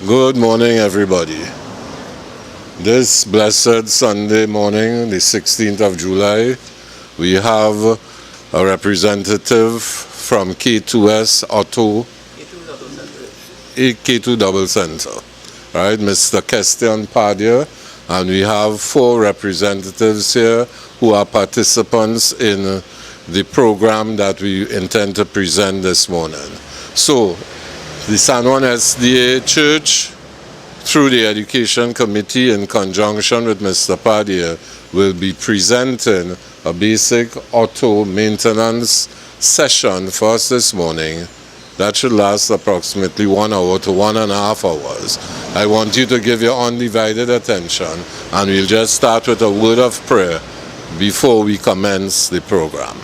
Good morning, everybody. This blessed Sunday morning, the 16th of July, we have a representative from K2S Auto, K2 Double Center, right, Mr. Kestian Padia, and we have 4 representatives here who are participants in the program that we intend to present this morning. So, the San Juan SDA Church, through the Education Committee in conjunction with Mr. Padia, will be presenting a basic auto maintenance session for us this morning that should last approximately 1 hour to 1.5 hours. I want you to give your undivided attention, and we'll just start with a word of prayer before we commence the program.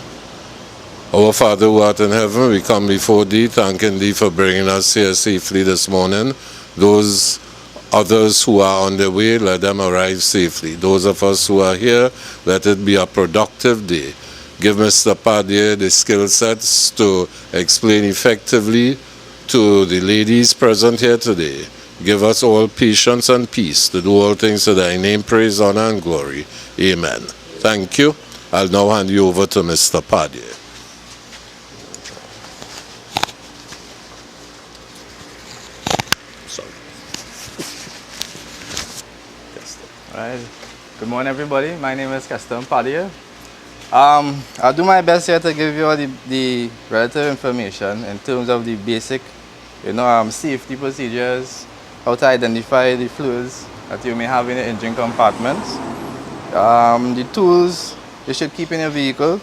Our Father who art in heaven, we come before Thee, thanking Thee for bringing us here safely this morning. Those others who are on their way, let them arrive safely. Those of us who are here, let it be a productive day. Give Mr. Padia the skill sets to explain effectively to the ladies present here today. Give us all patience and peace to do all things to Thy name, praise, honor, and glory. Amen. Thank you. I'll now hand you over to Mr. Padia. Alright. Good morning, everybody. My name is Kestian Padia. I'll do my best here to give you all the relative information in terms of the basic, safety procedures, how to identify the fluids that you may have in the engine compartments, the tools you should keep in your vehicle,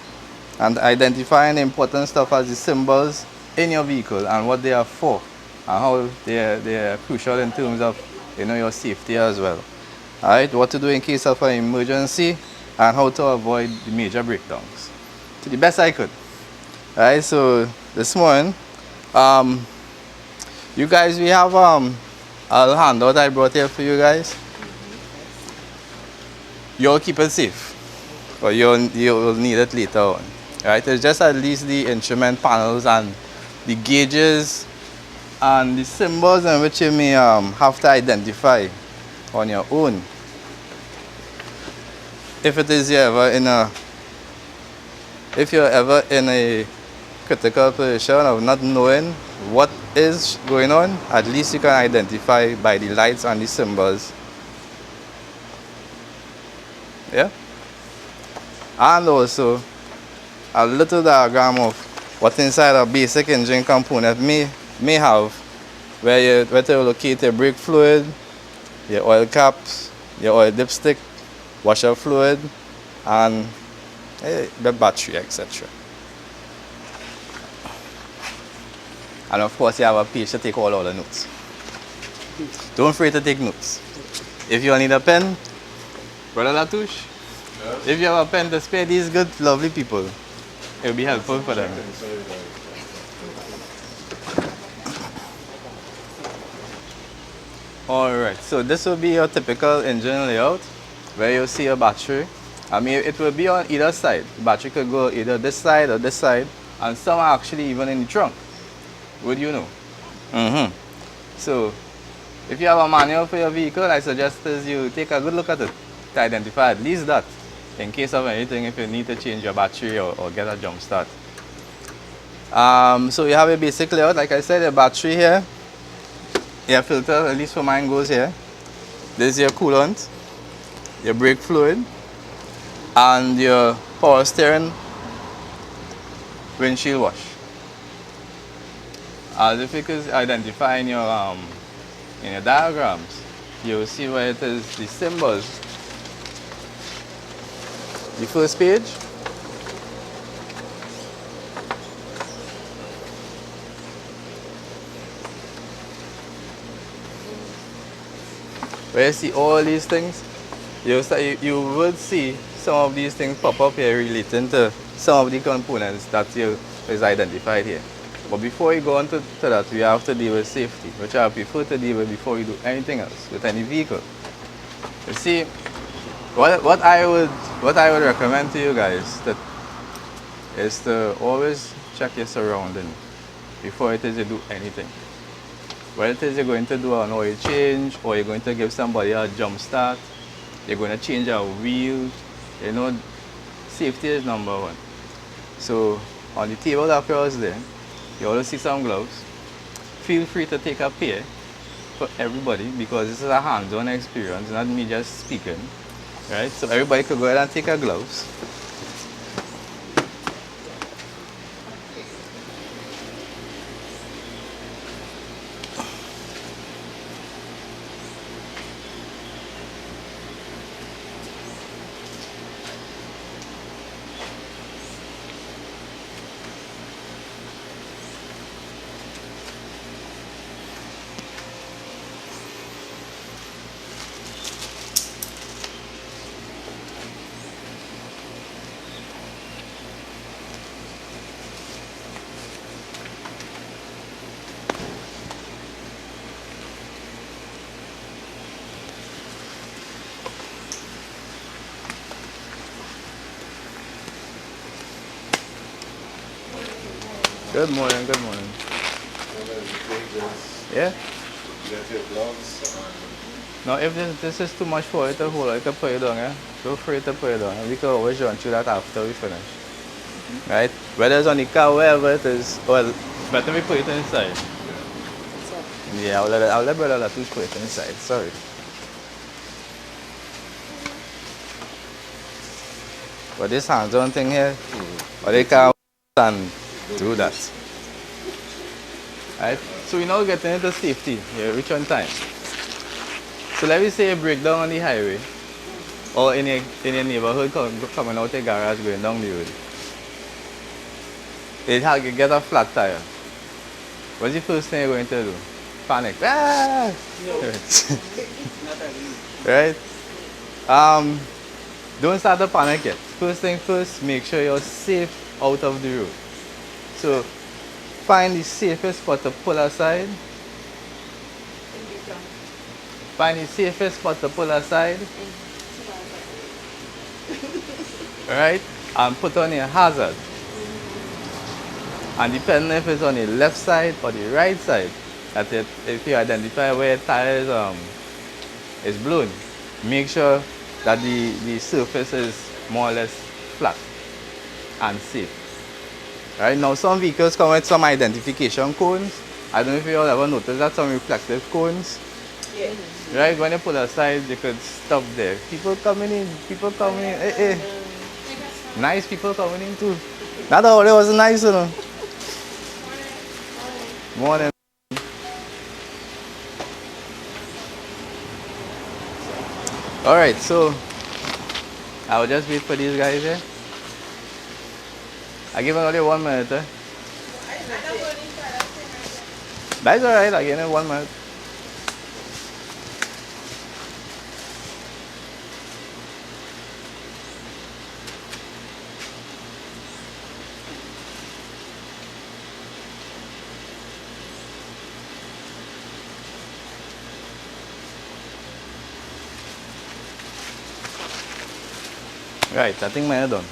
and identifying the important stuff as the symbols in your vehicle and what they are for, and how they are crucial in terms of your safety as well. Alright, what to do in case of an emergency and how to avoid the major breakdowns to the best I could. Alright, so this morning, you guys, we have a handout I brought here for you guys. You'll keep it safe, but you'll need it later on. Alright, it's just at least the instrument panels and the gauges and the symbols in which you may have to identify on your own. If you're ever in a critical position of not knowing what is going on, at least you can identify by the lights and the symbols. Yeah? And also a little diagram of what inside a basic engine component may have, where to locate your brake fluid, your oil caps, your oil dipstick, washer fluid, and the battery, etc. And of course, you have a page to take all the notes. Don't afraid to take notes. If you need a pen, Brother Latouche, yes. If you have a pen to spare these good, lovely people, it will be helpful for them. Alright, so this will be your typical engine layout, where you'll see a battery. I mean, it will be on either side. The battery could go either this side or this side, and some are actually even in the trunk. Would you know? So, if you have a manual for your vehicle, I suggest is you take a good look at it to identify at least that, in case of anything, if you need to change your battery or get a jump start. So you have a basic layout, like I said, a battery here. Your filter, at least for mine, goes here. This is your coolant, your brake fluid, and your power steering windshield wash. As if you could identify in your diagrams, you'll see where it is the symbols. The first page, where you see all these things, you will see some of these things pop up here relating to some of the components that is identified here. But before you go on to that, we have to deal with safety, which I prefer to deal with before you do anything else with any vehicle. You see, what I would recommend to you guys is to always check your surroundings before it is you do anything. Whether it is you're going to do an oil change or you're going to give somebody a jump start, you're going to change a wheel, you know, safety is number one. So on the table of yours there, you also see some gloves. Feel free to take a pair for everybody because this is a hands-on experience, not me just speaking. Right? So everybody could go ahead and take a gloves. Good morning, good morning. Yeah? Get your gloves. Now if this is too much for you to hold, you can put it down, yeah? Feel free to put it down. We can always run through that after we finish. Right? Whether it's on the car, wherever it is, well, better we put it inside. Yeah, I'll let Brother Latush put it inside. Sorry. But this hands-on thing here, but they can't stand do that. Right? So we now getting into safety. Yeah, reach on time. So let me say you break down on the highway or in your neighborhood coming out the garage going down the road. You get a flat tire. What's the first thing you're going to do? Panic. Ah! Right? Don't start to panic yet. First thing first, make sure you're safe out of the road. So find the safest spot to pull aside. Find the safest spot to pull aside. Right? And put on your hazard. And depending if it's on the left side or the right side, if you identify where your tire is blown, make sure that the surface is more or less flat and safe. Right? Now some vehicles come with some identification cones. I don't know if you all ever noticed that, some reflective cones. Yes. Right? When you pull aside, you could stop there. People coming in. Hey. Nice people coming in too. Not all it was nice, you know. Morning. Alright, so I'll just wait for these guys here. I give them only 1 minute. That's alright, I give them 1 minute. Right, I think mine are done.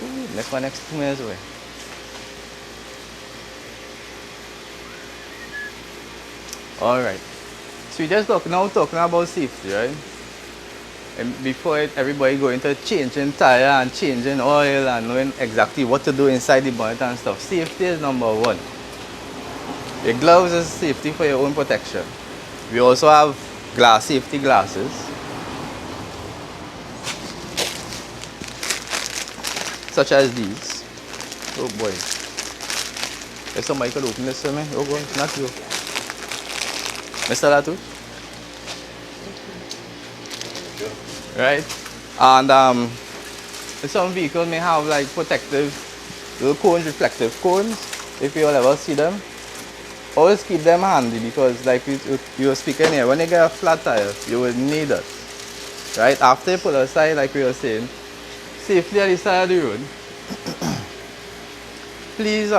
Ooh, next 2 minutes away. Alright. So we just talking about safety, right? And before everybody going to changing tire and changing oil and knowing exactly what to do inside the bonnet and stuff. Safety is number one. Your gloves is safety for your own protection. We also have safety glasses. Such as these. Oh boy. If somebody could open this for me. Oh boy, not you. Mr. Latu? Right? And some vehicles may have like protective little cones, reflective cones. If you all ever see them, always keep them handy because like you were speaking here, when you get a flat tire, you will need it. Right? After you pull aside, like we were saying, safely at the side of the road, please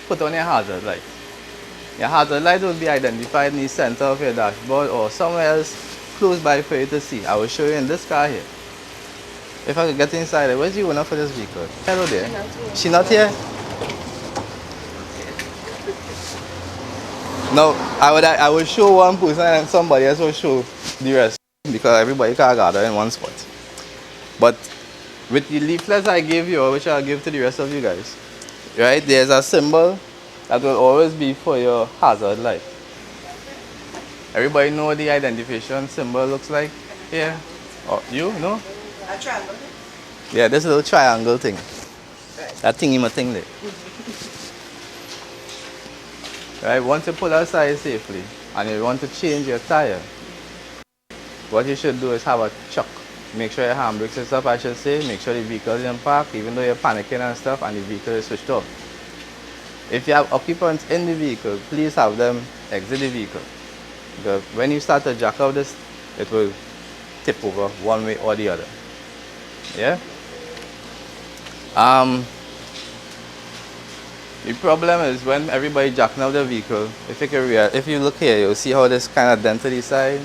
put on your hazard light. Your hazard light will be identified in the center of your dashboard or somewhere else close by for you to see. I will show you in this car here. If I could get inside, where's the owner for this vehicle? Hello there. She not here? No, I would show one person and somebody else will show the rest because everybody can't gather in one spot. But with the leaflets I gave you, which I'll give to the rest of you guys, right? There's a symbol that will always be for your hazard light. Everybody know what the identification symbol looks like here? Oh, you know? A triangle. Yeah, this little triangle thing. That thingy my thing there. Right, once you pull aside safely and you want to change your tire, what you should do is have a chuck. Make sure your handbrakes is up, I should say. Make sure the vehicle is in park, even though you're panicking and stuff, and the vehicle is switched off. If you have occupants in the vehicle, please have them exit the vehicle. Because when you start to jack up this, it will tip over one way or the other. Yeah? The problem is when everybody jacking up the vehicle, if you look here, you'll see how this kind of dent to the side.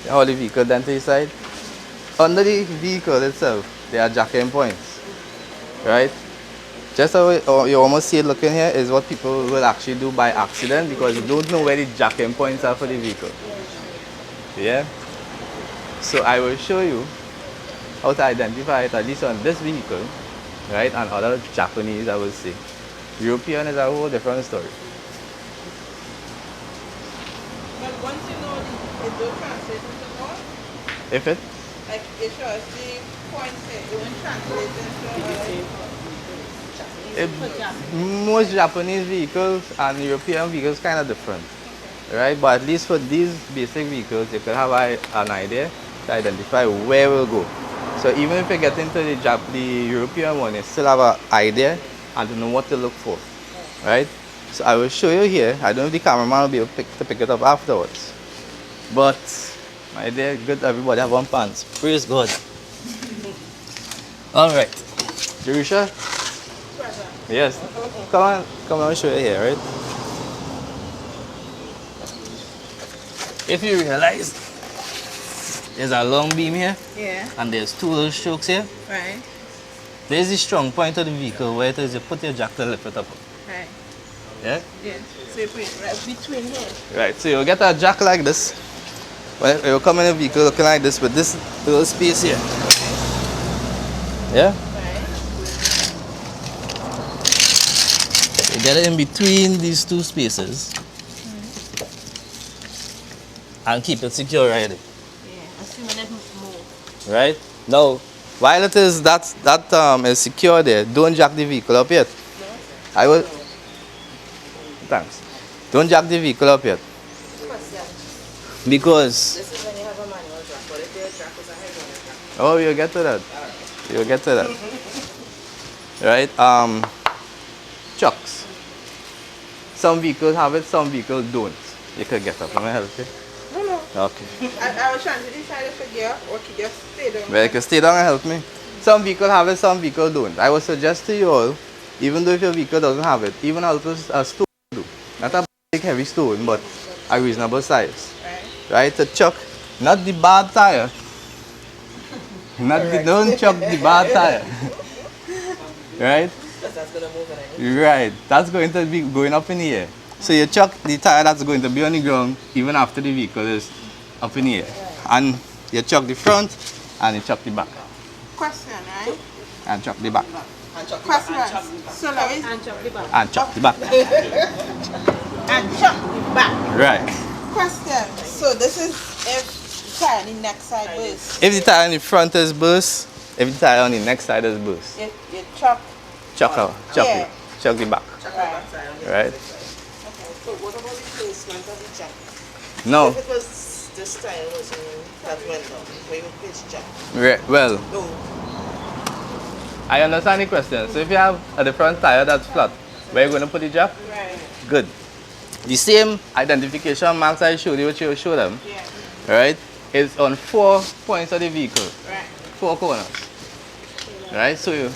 How the vehicle dent to the side. Under the vehicle itself, there are jacking points. Right? Just how you almost see it looking here is what people will actually do by accident because you don't know where the jacking points are for the vehicle. Yeah? So I will show you how to identify it, at least on this vehicle, right? And other Japanese, I would say. European is a whole different story. But once you know it will translate into more, If it, like it shows the points here, it won't translate into most Japanese vehicles and European vehicles kind of different, right? But at least for these basic vehicles, you can have an idea to identify where we'll go. So even if you get into the European one, you still have an idea and to know what to look for, right? So I will show you here. I don't know if the cameraman will be able to pick it up afterwards. But, my dear, good everybody have one pants. Praise God. All right. Jerusha? Yes. Come on, show you here, right? If you realize, there's a long beam here. yeah, And there's two little strokes here. right, There's the strong point of the vehicle where it is you put your jack to lift it up. right, Yeah? yeah. So you put it right between here. Right, so you'll get a jack like this. When you come in a vehicle looking like this with this little space here. Yeah? Right. You get it in between these two spaces. And keep it secure right there. Yeah, assuming it move. Right? Now, while it is that is secure there, don't jack the vehicle up yet. I will. Thanks. Don't jack the vehicle up yet. Because. This is when you have a manual jack, but if your jack is a hydraulic jack. Oh, you'll get to that. You'll get to that. Right? Chucks. Some vehicles have it, some vehicles don't. You could get up. Let me help you. No, no. Okay. I was trying to decide if to get up or to just stay down. Well, you can stay down and help me. Some vehicles have it, some vehicles don't. I would suggest to you all, even though if your vehicle doesn't have it, even a stone do. Not a big heavy stone, but a reasonable size. Right. Right? To chuck, not the bad tire. Don't chuck the bad tire. Right? Because that's going to move it. Right. That's going to be going up in the air. So you chuck the tire that's going to be on the ground even after the vehicle is up in the air. And you chuck the front and you chuck the back. Question, right? And chuck the back. Question. So now is And chuck the back. and chuck the back. Right. Question. So this is if tire on the next side burst. If the tire on the front is burst, if the tire on the next side is burst, You chuck. chuck out, chuck Yeah. it, chuck the back. Right. Right? So what about the placement of the jack? No. If it was this tire was that went down, where you pitch jack? Right. Well, No. I understand the question. So if you have a different tire that's flat, where are you going to put the jack? Right. Good. The same identification marks I showed you, which you show them, Yeah. right, is on 4 points of the vehicle, Right. 4 corners. Right? So you,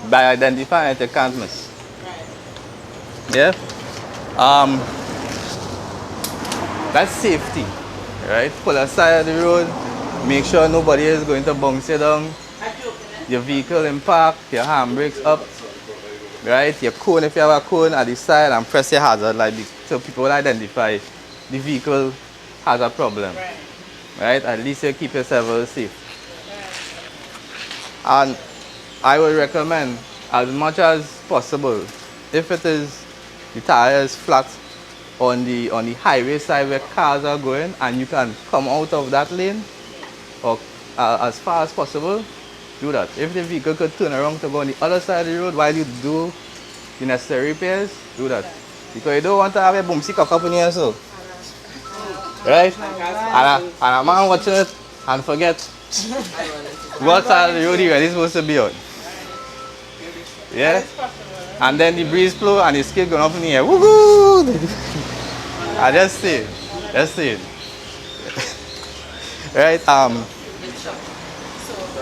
by identifying it, you can't miss. Right. Yeah? That's safety. Right? Pull aside the road, make sure nobody is going to bounce you down. I joking, eh? Your vehicle in park, your handbrakes up. right? Your cone, if you have a cone at the side, and press your hazard light so people will identify the vehicle has a problem, Right. right? At least you keep yourself safe. And I would recommend, as much as possible, if it is the tire is flat on the highway side where cars are going, and you can come out of that lane, or as far as possible, do that. If the vehicle could turn around to go on the other side of the road while you do the necessary repairs, do that. Because you don't want to have a boomsy cock up in here, so. Right? And a man watching it and forget what side of the road you're really supposed to be on. Yeah? And then the breeze blow and the skid going up in the air. Woohoo! I just see it. Just see it. Right? So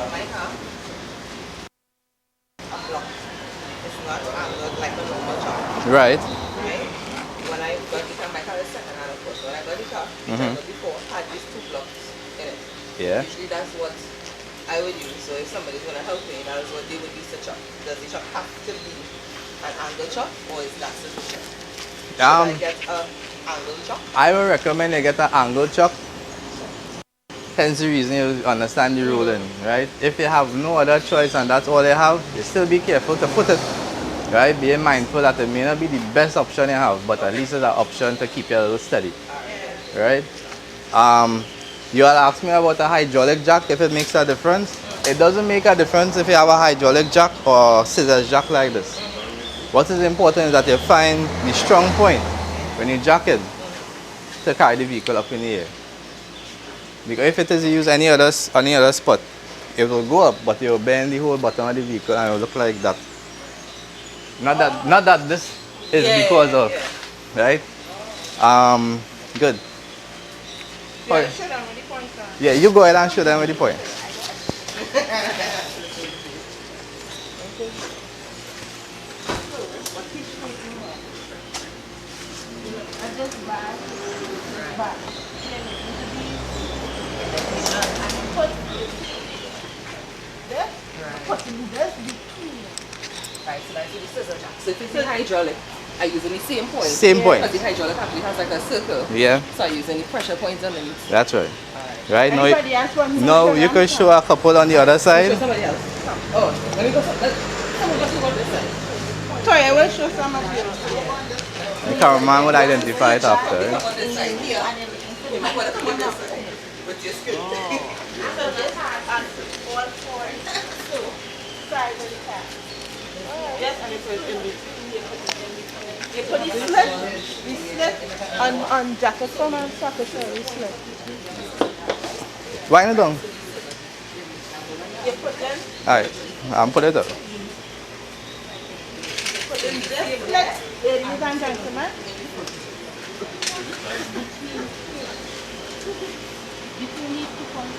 my car, a block. It's not angled like a normal chop. Right. Right? When I got the car, my car is second hand, of course. When I got the car, the driver before had these 2 blocks in it. Yeah. Usually that's what I would use. So if somebody's going to help me, that is what they would use to chop. Does the chop have to be an angle chop, or is that sufficient? Should I get an angle chop? I would recommend you get an angle chuck. Hence the reason you understand the ruling, right? If you have no other choice and that's all you have, you still be careful to put it, right? Being mindful that it may not be the best option you have, but at least it's an option to keep you a little steady, right? You all asked me about a hydraulic jack, if it makes a difference. It doesn't make a difference if you have a hydraulic jack or scissors jack like this. What is important is that you find the strong point when you jack it to carry the vehicle up in the air. Because if it is used any other spot, it will go up, but you will bend the whole bottom of the vehicle and it will look like that. Not that this is because of, right? Good. Yeah, show them with the points on. Yeah, you go ahead and show them with the points. Right, so that's the scissor jack. So if it's the hydraulic, I use the same point. Same point. Because the hydraulic actually has like a circle. Yeah, So I use the pressure points underneath. that's right. Right now, Anybody else want me to no, show you them? can show a couple on the other Show side. somebody else. Come. Oh, let me go. Someone just go this side. Sorry, I will show some of you. The cameraman would identify it after. Come on this side here. You might want to come on this side. With your skirt. So this has on all 4 sides of the car. Yes, and it was in between. You put the slit on jacket from and socket, sorry, slit. Wind it down. You put them, Alright, I'm put it up. put in this slit, ladies and gentlemen. Between these 2 points.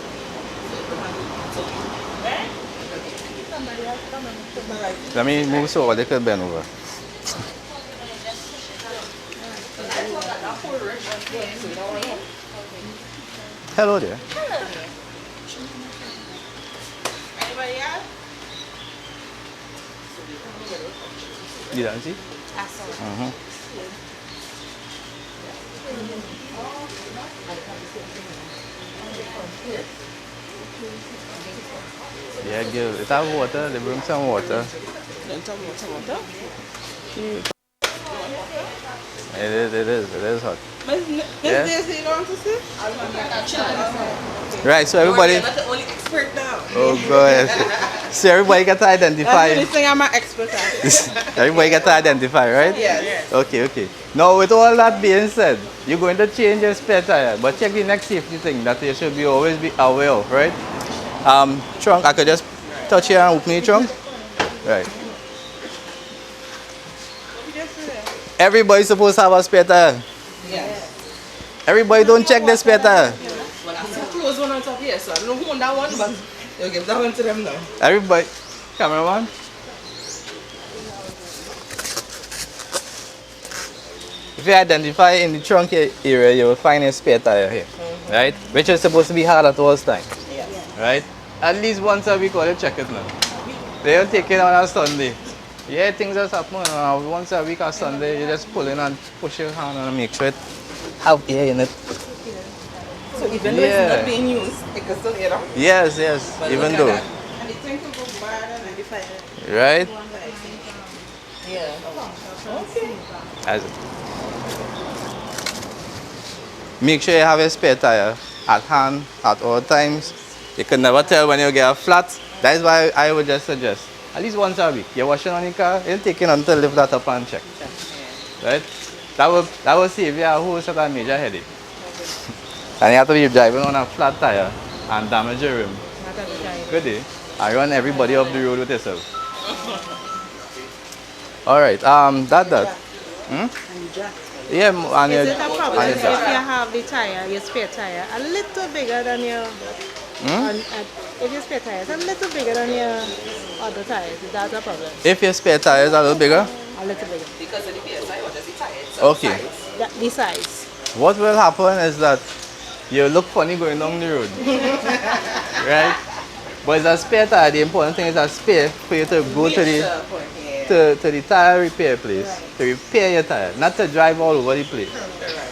Right? Somebody else come and put my right. Let me move so they could bend over. Hello there. Anybody else? You don't see? Yeah, give it have water. They bring some water. It is hot. Miss Yeah. Daisy, you don't want to sit? Right, so everybody. You're not the only expert now. Oh god. So everybody got to That's the identify. only thing I'm an expert at. Everybody got to identify, right? Yes. Okay. Now with all that being said, you're going to change your spare tire, but check the next safety thing that you should always be aware of, right? Trunk, I could just touch here and open the trunk. Right. Everybody's supposed to have a spare tire. Yes. Everybody don't check their spare tire. Well, I see a close one on top here, so I don't know who on that one, but you'll give that one to them now. Everybody, cameraman. If you identify in the trunk area, you will find a spare tire here, right? Which is supposed to be hard at all times, right? At least once a week, or you check it now. They don't take it on a Sunday, Yeah, things just happen. Once a week or Sunday, you just pull in and push your hand and make sure it have air in it. So even though it's not being used, it can still air out. Yes, yes. But Even look at though. that. And the tank will go bad and the fire. Right? Yeah. Okay. As make sure you have a spare tire at hand at all times. You can never tell when you get a flat. That is why I would just suggest at least once a week. You're washing on your car, you'll take it until lift that up and check. Right? That will save you a whole set of major headache. And you have to be driving on a flat tire and damage your rim. Good day. I run everybody off the road with yourself. Alright, that. Hmm? Yeah, and Is your, it a problem and if your you jack. have the tire, your spare tire, a little bigger than your... if your spare tire is a little bigger than your other tires, is that a problem? If your spare tire is a little bigger, A little bigger. Because of the PSI, what does the tire? It's okay. That, the size. What will happen is that you look funny going down the road. Right? But it's a spare tire. The important thing is a spare for you to go to the tire repair place to repair your tire, not to drive all over the place.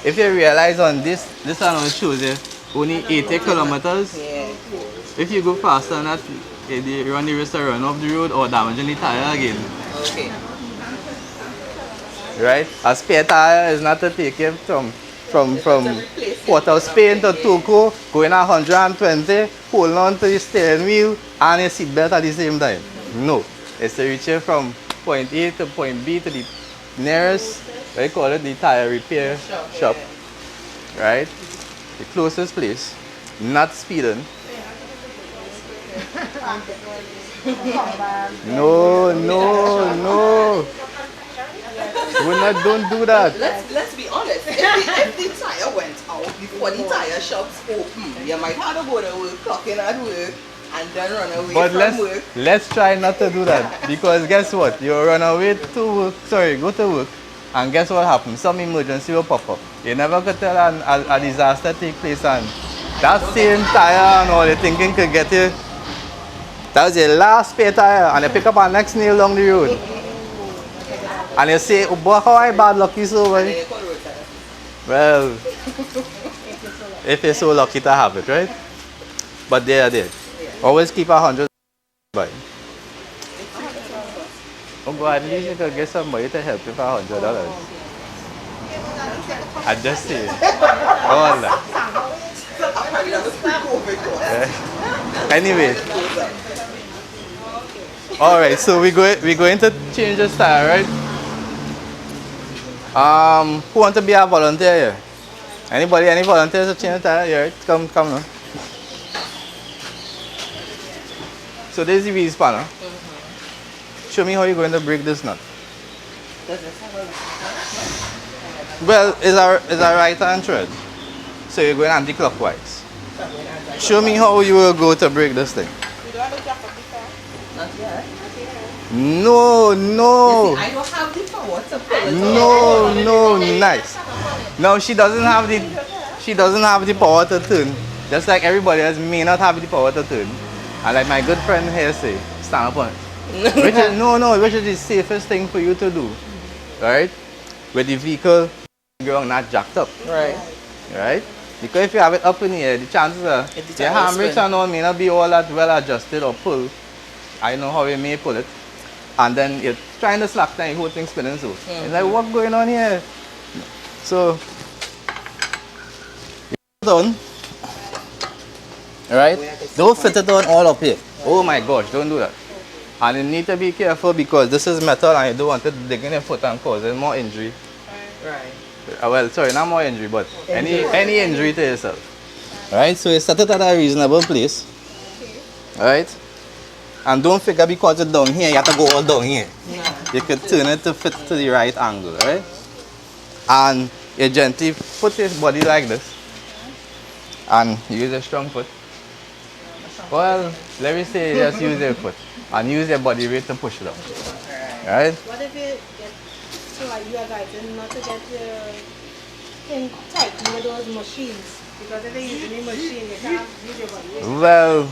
If you realize on this one only shows you only 80 kilometers. If you go faster than that, you run the risk of running off the road or damaging the tire again. Okay. Right? A spare tire is not to take you from Port of Spain to Turku, going at 120, holding on to the steering wheel and your seatbelt at the same time. No. It's to reach you from point A to point B to the nearest, they call it the tire repair shop. Right? The closest place. Not speeding. No. Don't do that. Let's be honest. If the tire went out before the tire shops open, you might have to go to work, clock in at work, and then run away But from work. let's try not to do that, because guess what? You run away to work, go to work, and guess what happens? Some emergency will pop up. You never could tell a disaster take place, and that same tire and all you're thinking could get you. That was your last spare tire, and you pick up our next nail along the road. And you say, oh boy, how I bad lucky so And well. then you call road tire. Well, if you're so lucky to have it, right? But they are there. Always keep 100 by. Oh God, at least you could get somebody to help you for $100. I just say it. All that. Apparently that was pre-COVID cost. Anyway. Alright, so we're going to change the style, right? Who want to be a volunteer here? Anybody, any volunteers to change the tire? Yeah, right? Come now. So this is the wheel spanner. Show me how you're going to break this nut. Well, it's a right hand thread. So you're going anti-clockwise. Show me how you will go to break this thing. You don't have a jacket before? Not yet. No. I don't have the power to pull it No, nice. No, she doesn't have the power to turn. Just like everybody else may not have the power to turn. And like my good friend here say, stand up on it. Which is the safest thing for you to do. Right? With the vehicle going not jacked up. Right? Because if you have it up in the air, the chances are your handbrakes and all may not be all that well adjusted or pulled. I know how you may pull it. And then you're trying to slack down, your whole thing spinning so. It's like, what's going on here? So, done. Alright? Don't fit it on all up here. Oh my gosh, don't do that. And you need to be careful because this is metal and you don't want it to dig in your foot and cause more injury. Right. Well, sorry, not more injury, but any injury to yourself. Alright, so you set it at a reasonable place. Alright? And don't figure because it's down here, you have to go all down here. You could turn it to fit to the right angle, right? And you gently put your body like this. And use a strong foot. Well, let me say just use your foot. And use your body weight to push it up. Right? What if you get, so like you are guiding not to get your thing tight with those machines? Because if you're using a machine, you can't use your body weight. Well,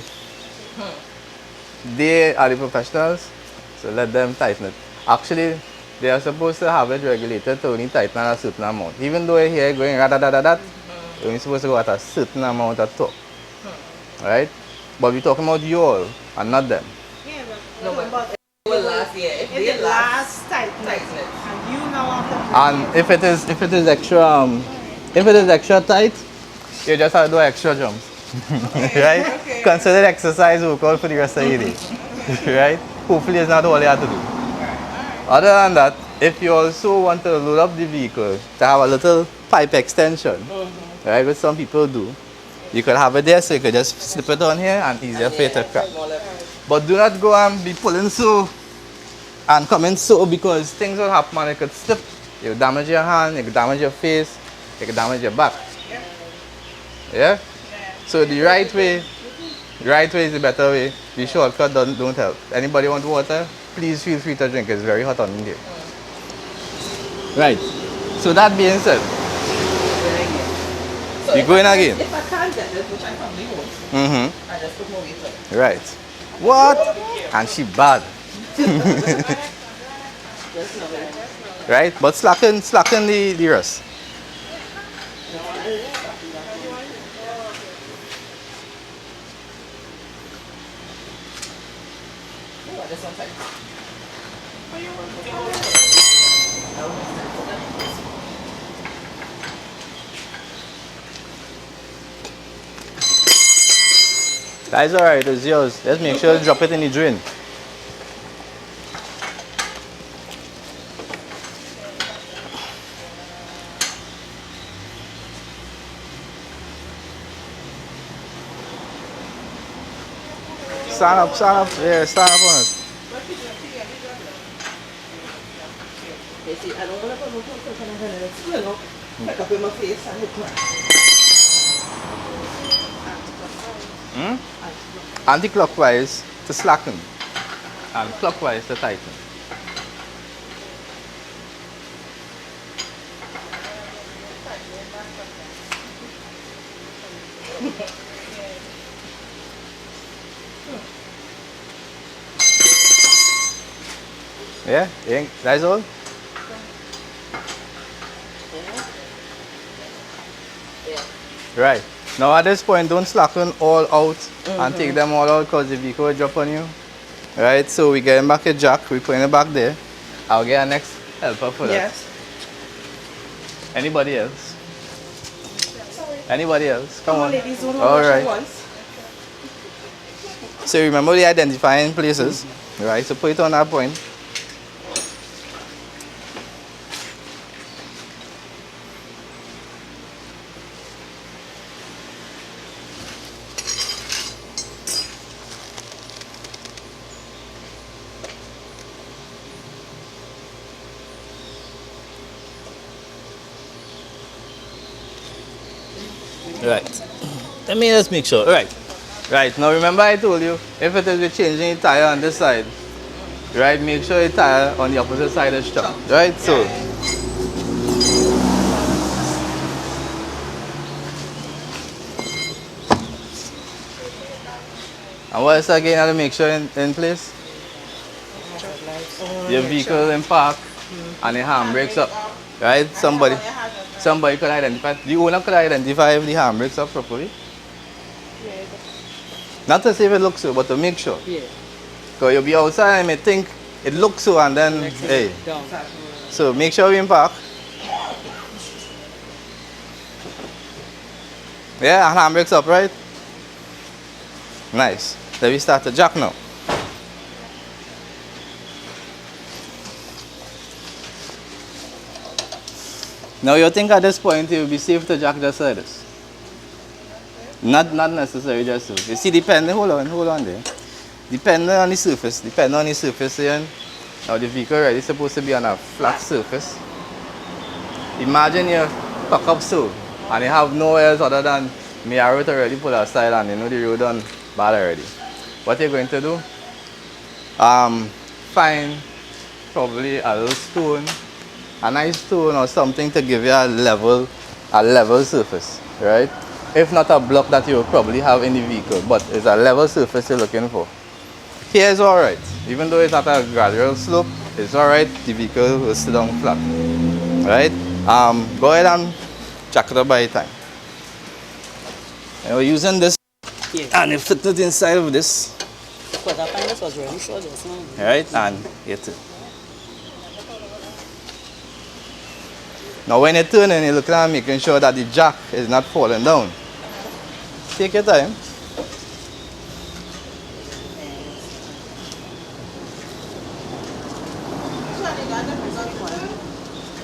they are the professionals, so let them tighten it. Actually, they are supposed to have it regulated to only tighten at a certain amount. Even though here going da-da-da-da-da, you're only supposed to go at a certain amount of torque. Right? But we're talking about you all and not them. Yeah, No, but but it will last, yeah. If if they it last, lasts tightness, tighten it. and you now have to And if it is extra tight, you just have to do extra jumps. Right? Okay. Consider exercise workout for the rest of the day. Right? Hopefully it's not all you have to do. Other than that, if you also want to load up the vehicle to have a little pipe extension, right, which some people do, you could have it there so you could just slip it on here and easier for you to crack. But do not go and be pulling so and coming so, because things will happen and it could slip. You could damage your hand, you could damage your face, you could damage your back. Yeah? So the right way is the better way. The shortcut don't help. Anybody want water? Please feel free to drink. It's very hot on here. Right. So that being said, So you if going I- again? If I can't get it, which I probably won't, Mm-hmm. I just put more weight on it. Right. What? And she bad. Just know it. Right? But slacken the rest. Oh, I just want tight. That's alright, it's yours. Let's make sure to drop it in the drain. Stand up, yeah, stand up on it. You see, I don't want to put my foot up and I'm going to split up, pick up in my face and hit my. Anti-clockwise to slacken and clockwise to tighten. Yeah, that's all. Yeah. Right. Now at this point, don't slacken all out and take them all out because the vehicle will drop on you. Right, so we getting back a jack, we putting it back there. I'll get our next helper for that. Yes. Anybody else? Anybody else? Come on. ladies, don't All rush at right. once. So remember the identifying places. Right, so put it on that point. Right. Let me just make sure. Right. Right. Now remember I told you, if it is changing the tire on this side, right, make sure the tire on the opposite side is strong. Right? So and what else again I have to make sure in place? Your vehicle in park and the handbrakes up. Right? Somebody could identify, the owner could identify if the handbrakes are properly. Not to say if it looks so, but to make sure. Yeah. Because you'll be outside and may think it looks so and then, hey. So make sure we in park. Yeah, and handbrakes up, right? Nice. Then we start the jack now. Now you think at this point it would be safe to jack just like this. Not necessary just so. You see, hold on there. Depending on the surface here. Now the vehicle already supposed to be on a flat surface. Imagine you tuck up so and you have nowhere else other than me arrow to already pull aside and you know the road done bad already. What you're going to do? Find probably a little stone, a nice stone or something to give you a level surface, right? If not a block that you will probably have in the vehicle, but it's a level surface you're looking for. Here is alright, even though it's at a gradual slope, it's alright, the vehicle will sit down flat. Right? Go ahead and jack it up by the time. And we're using this and you fit it inside of this. But I find this was really short just now. Right? And hit it. Now when you turn in, you're looking at making sure that the jack is not falling down. Take your time.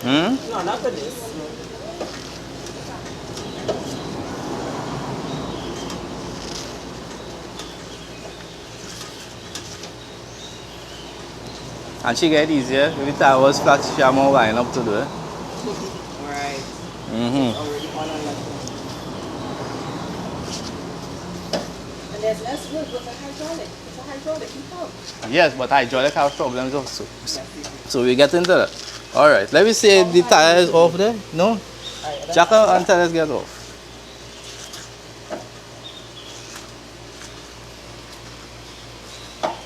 No, not for this. And she get easier. If the tire was flat, she have more line up to do it. Right. Mm-hmm. Already on left. And there's less wood with the hydraulic. It's a hydraulic, you know. Yes, but hydraulic have problems also. So we get into that. Alright, let me see if the tire is off there. No? Jack up until it gets off.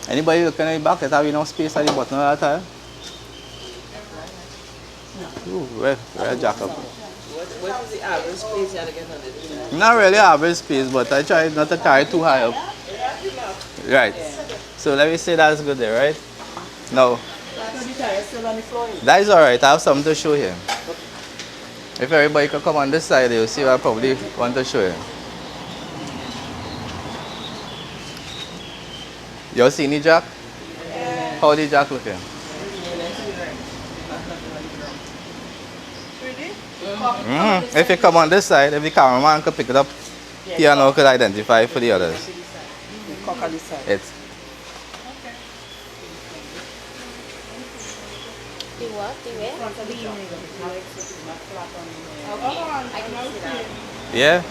Anybody looking at the back? Is have enough space at the bottom of that tire? Ooh, where jack up? What is the average space you have to get on it? Not really average space, but I try not to carry too high up. Right. So let me say that's good there, right? Now, that is alright. I have something to show here. If everybody could come on this side, you'll see what I probably want to show you. You see the jack? How the jack looking? If you come on this side, if the cameraman could pick it up, he now could identify for the others. Cock on this side. It's The what? The where? yeah.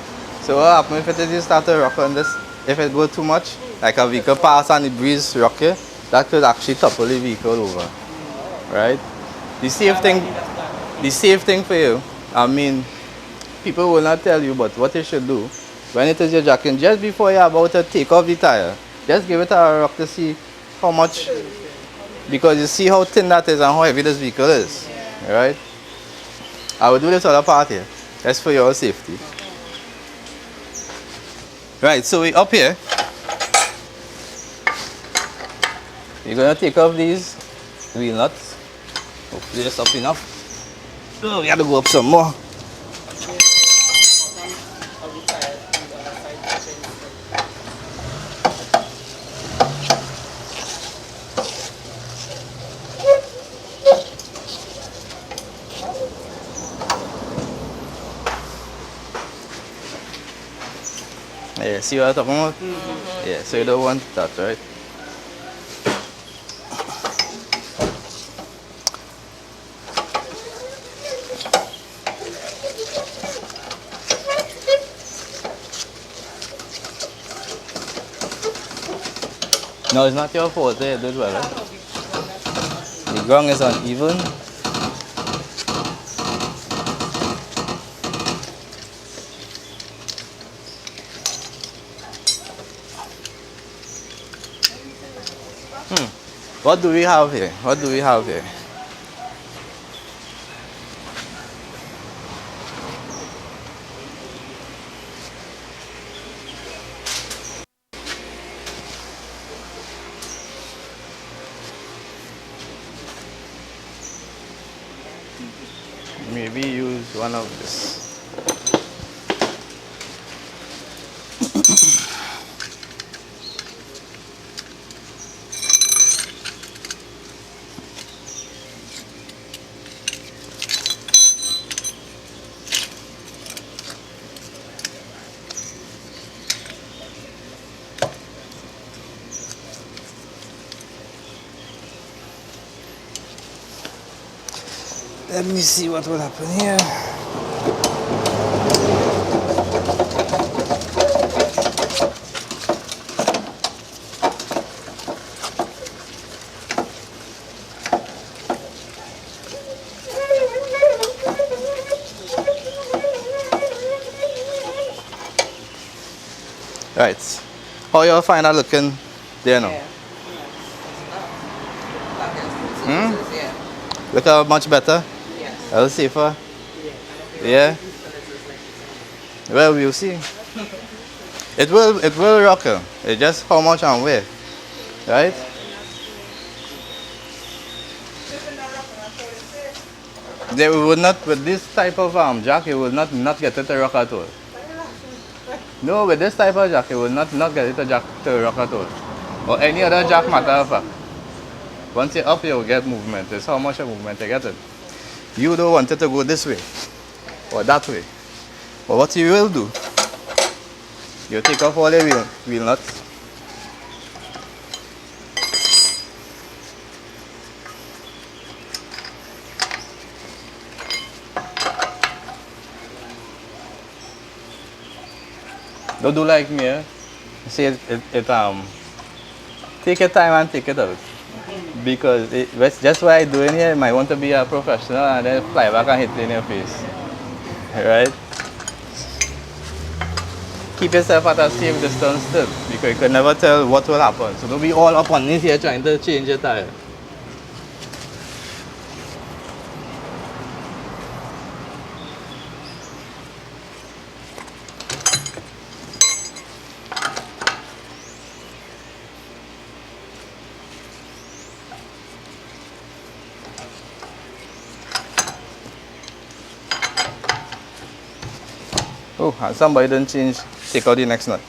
So what happens if it just start to rock on this? If it go too much, like a vehicle pass and the breeze rock it, that could actually topple the vehicle over. Right? The safe thing for you, I mean, people will not tell you, but what you should do, when it is your jacking, just before you're about to take off the tire, just give it a rock to see how much, because you see how thin that is and how heavy this vehicle is. Right? I will do this other part here. That's for your safety. Right, so we up here. You're gonna take off these wheel nuts. Hopefully that's up enough. Oh, we gotta go up some more. Yeah, see what I'm talking about? Yeah, so you don't want that, right? No, it's not your fault, you did well, right? The ground is uneven. What do we have here? What do we have here? Maybe use one of this. Let me see what will happen here. Right. How you find that looking there now? Yeah. Look how much better? Yes. A little safer? Yeah? Well, we'll see. It will rock her. It's just how much and where. Right? They would not, with this type of jack, you will not get it to rock at all. No, with this type of jack, you will not get it to rock at all. Or any other jack, matter of fact. Once you're up, you will get movement. It's how much of movement you get it. You don't want it to go this way or that way. But what you will do, you take off all the wheel nuts. Don't do like me, eh? See take your time and take it out. Because that's just what I do in here. You might want to be a professional and then fly back and hit it in your face. Right? Keep yourself at a safe distance still, because you can never tell what will happen. So don't be all up on this here trying to change your tire. Oh, and somebody didn't take out the next nut.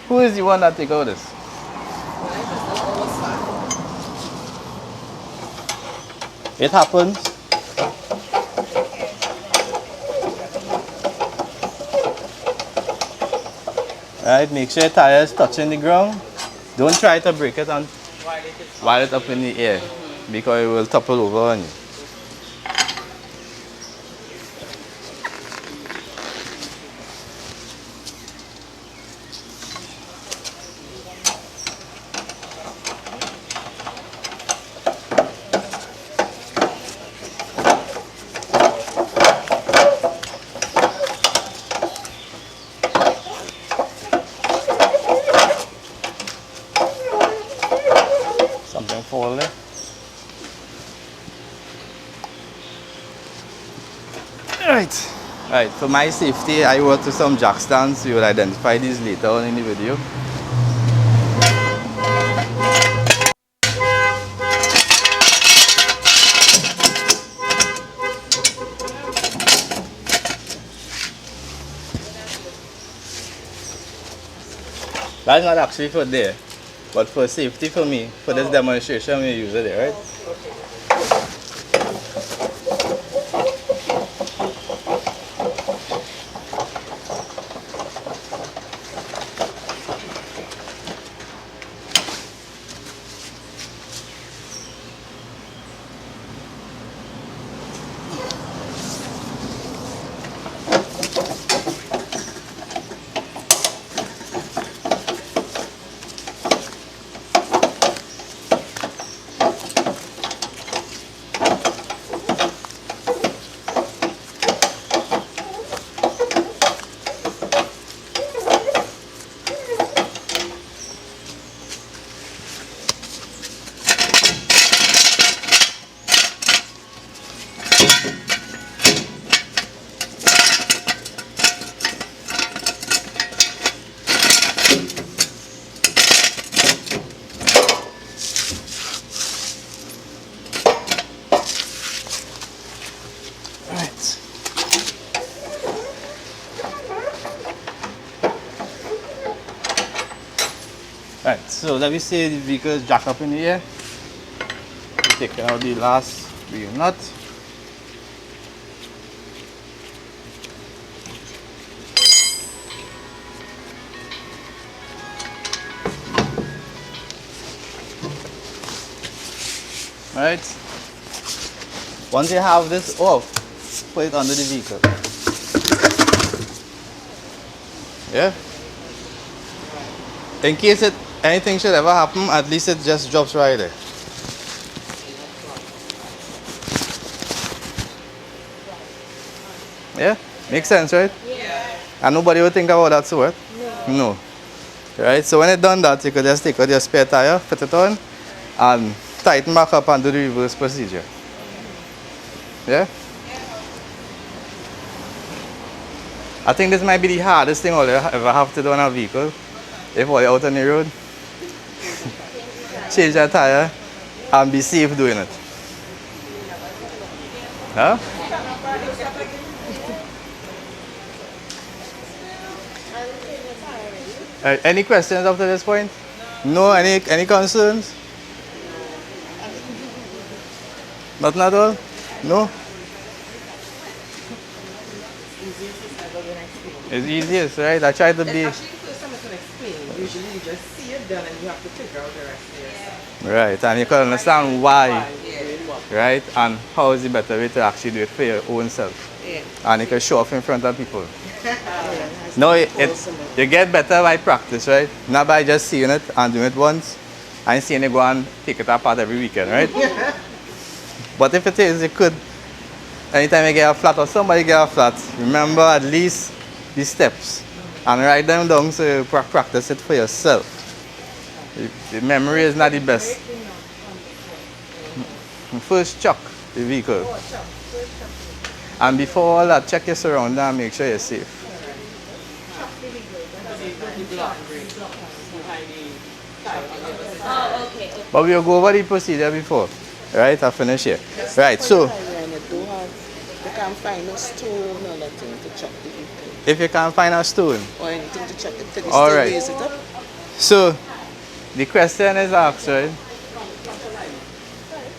Who is the one that take out this? It happens. Right, make sure your tire is touching the ground. Don't try to break it and while it up in the air, because it will topple over on you. Something falling. Right, for my safety, I work with some jack stands. You will identify these later on in the video. That's not actually for there, but for safety for me, for this demonstration, we use it there, right? Right, so let me say the vehicle is jacked up in the air. Take out the last wheel nut. Right. Once you have this off, put it under the vehicle. Yeah. In case anything should ever happen, at least it just drops right there. Yeah? Makes sense, right? Yeah. And nobody will think about that, so what? No. Right? So when it's done that, you could just take out your spare tire, fit it on, and tighten back up and do the reverse procedure. Yeah? I think this might be the hardest thing I'll ever have to do on a vehicle. If we're out on the road. Change that tire and be safe doing it. Huh? Any questions up to this point? No? Any concerns? Nothing at all? No? It's easiest, right? I try to be... Actually, for someone to explain, usually you just see it done and you have to figure out the rest of yourself. Right, and you can understand why, Yeah. right? And how is the better way to actually do it for your own self. Yeah. And you can show off in front of people. No, you get better by practice, right? Not by just seeing it and doing it once and seeing it go and take it apart every weekend, right? But if it is, you could, anytime you get a flat or somebody get a flat, remember at least the steps and write them down so you practice it for yourself. The memory is not the best. First check the vehicle. And before all that, check your surroundings and make sure you're safe. Oh, okay. But we'll go over the procedure before. Right, I'll finish here. Right, so You can't find a stone or nothing to chop the vehicle. if you can't find a stone, Or anything to chop it, till you All still right. raise it up. so the question is asked, right?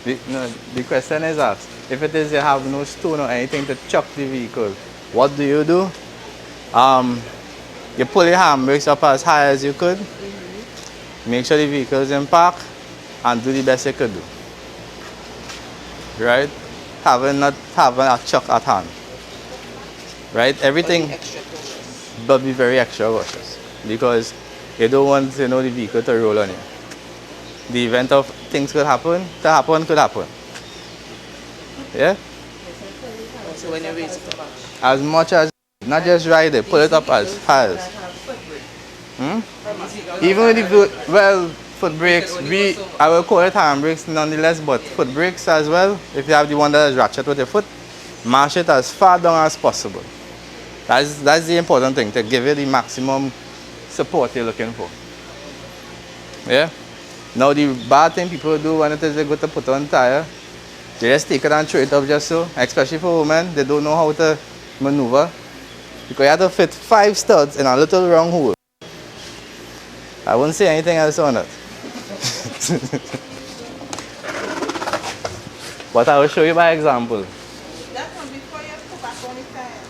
The question is asked. If it is you have no stone or anything to chuck the vehicle, what do? You pull your handbrakes up as high as you could. Make sure the vehicle is in park and do the best you could do. Right? Not having a chuck at hand. Right? Everything, Extra cautious. but be very extra cautious because you don't want the vehicle to roll on you. The event of things could happen, could happen. Yeah? So when you raise it up. As much as, not just ride it, pull it up as high as. Even with the foot brakes, I will call it handbrakes nonetheless, but foot brakes as well. If you have the one that is ratchet with your foot, mash it as far down as possible. That's the important thing, to give it the maximum support you're looking for. Yeah? Now the bad thing people do when it is they go to put on tire, they just take it and throw it up just so, especially for women, they don't know how to maneuver. Because you have to fit 5 studs in a little round hole. I wouldn't say anything else on it. But I will show you by example. That one before you put back on the tire.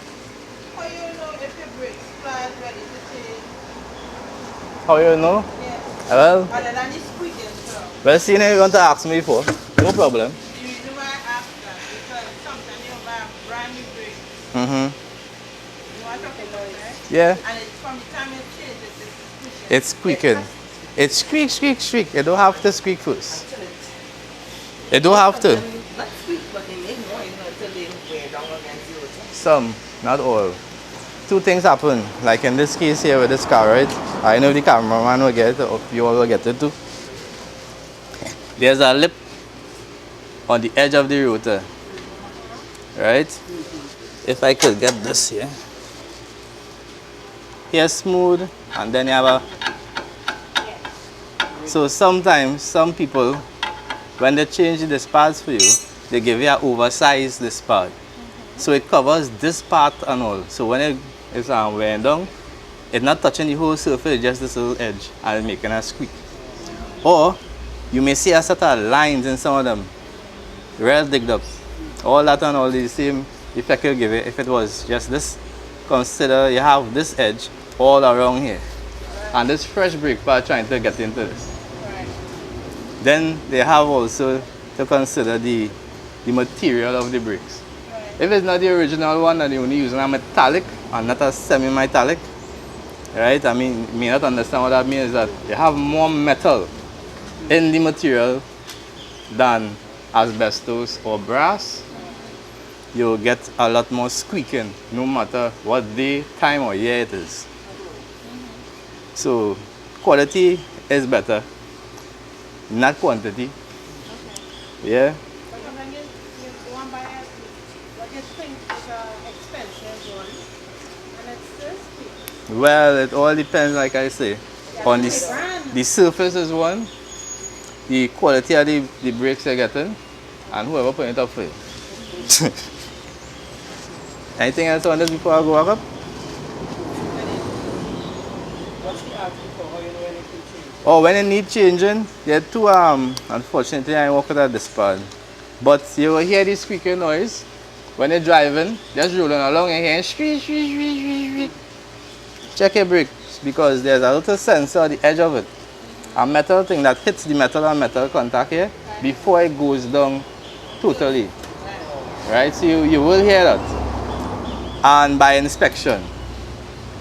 How you know if your brakes flat ready to change? How you know? Yeah. Well, Other than the squeaking sound. well, see, you want to ask me before. No problem. The reason why I ask that because sometimes you buy a brand new brake. Mm-hmm. You know what I'm talking about, right? Yeah. And it's from the time you change it, it's squeaking. It's squeaking. It's squeak, squeak, squeak. You don't have to squeak first. You don't have to. Not squeak, but they make noise until they wear down against you. Some, not all. 2 things happen. Like in this case here with this car, right? I know the cameraman will get it, or you all will get it too. There's a lip on the edge of the rotor. Right? If I could get this here. Here smooth, and then you have a... So sometimes, some people, when they change the disc pads for you, they give you an oversized disc pad. So it covers this part and all. So when it's wearing down, it's not touching the whole surface, just this little edge, and it's making a squeak. Or you may see a set of lines in some of them, well digged up. All that and all the same effect you'll give it. If it was just this, consider you have this edge all around here. And this fresh brake pad trying to get into this. Then they have also to consider the material of the brakes. If it's not the original one and you're only using a metallic and not a semi-metallic, right? I mean, you may not understand what that means, is that you have more metal in the material than asbestos or brass. You'll get a lot more squeaking no matter what day, time or year it is. So quality is better, not quantity. Yeah. you think it's an expensive one? And it's thirsty. Well, it all depends, like I say, on $20 grand. the surface is one, the quality of the brakes you're getting, and whoever put it up for you. Anything else on this before I go up? What's the outfit for how you know when it can change? Oh, when it need changing, there are two unfortunately I work with a discard. But you will hear this squeaking noise when you're driving, just rolling along and hearing squeak, squeak, squeak, squeak, squeak. Check your brakes because there's a little sensor at the edge of it. A metal thing that hits the metal and metal contact here before it goes down totally. Right? So you will hear that. And by inspection,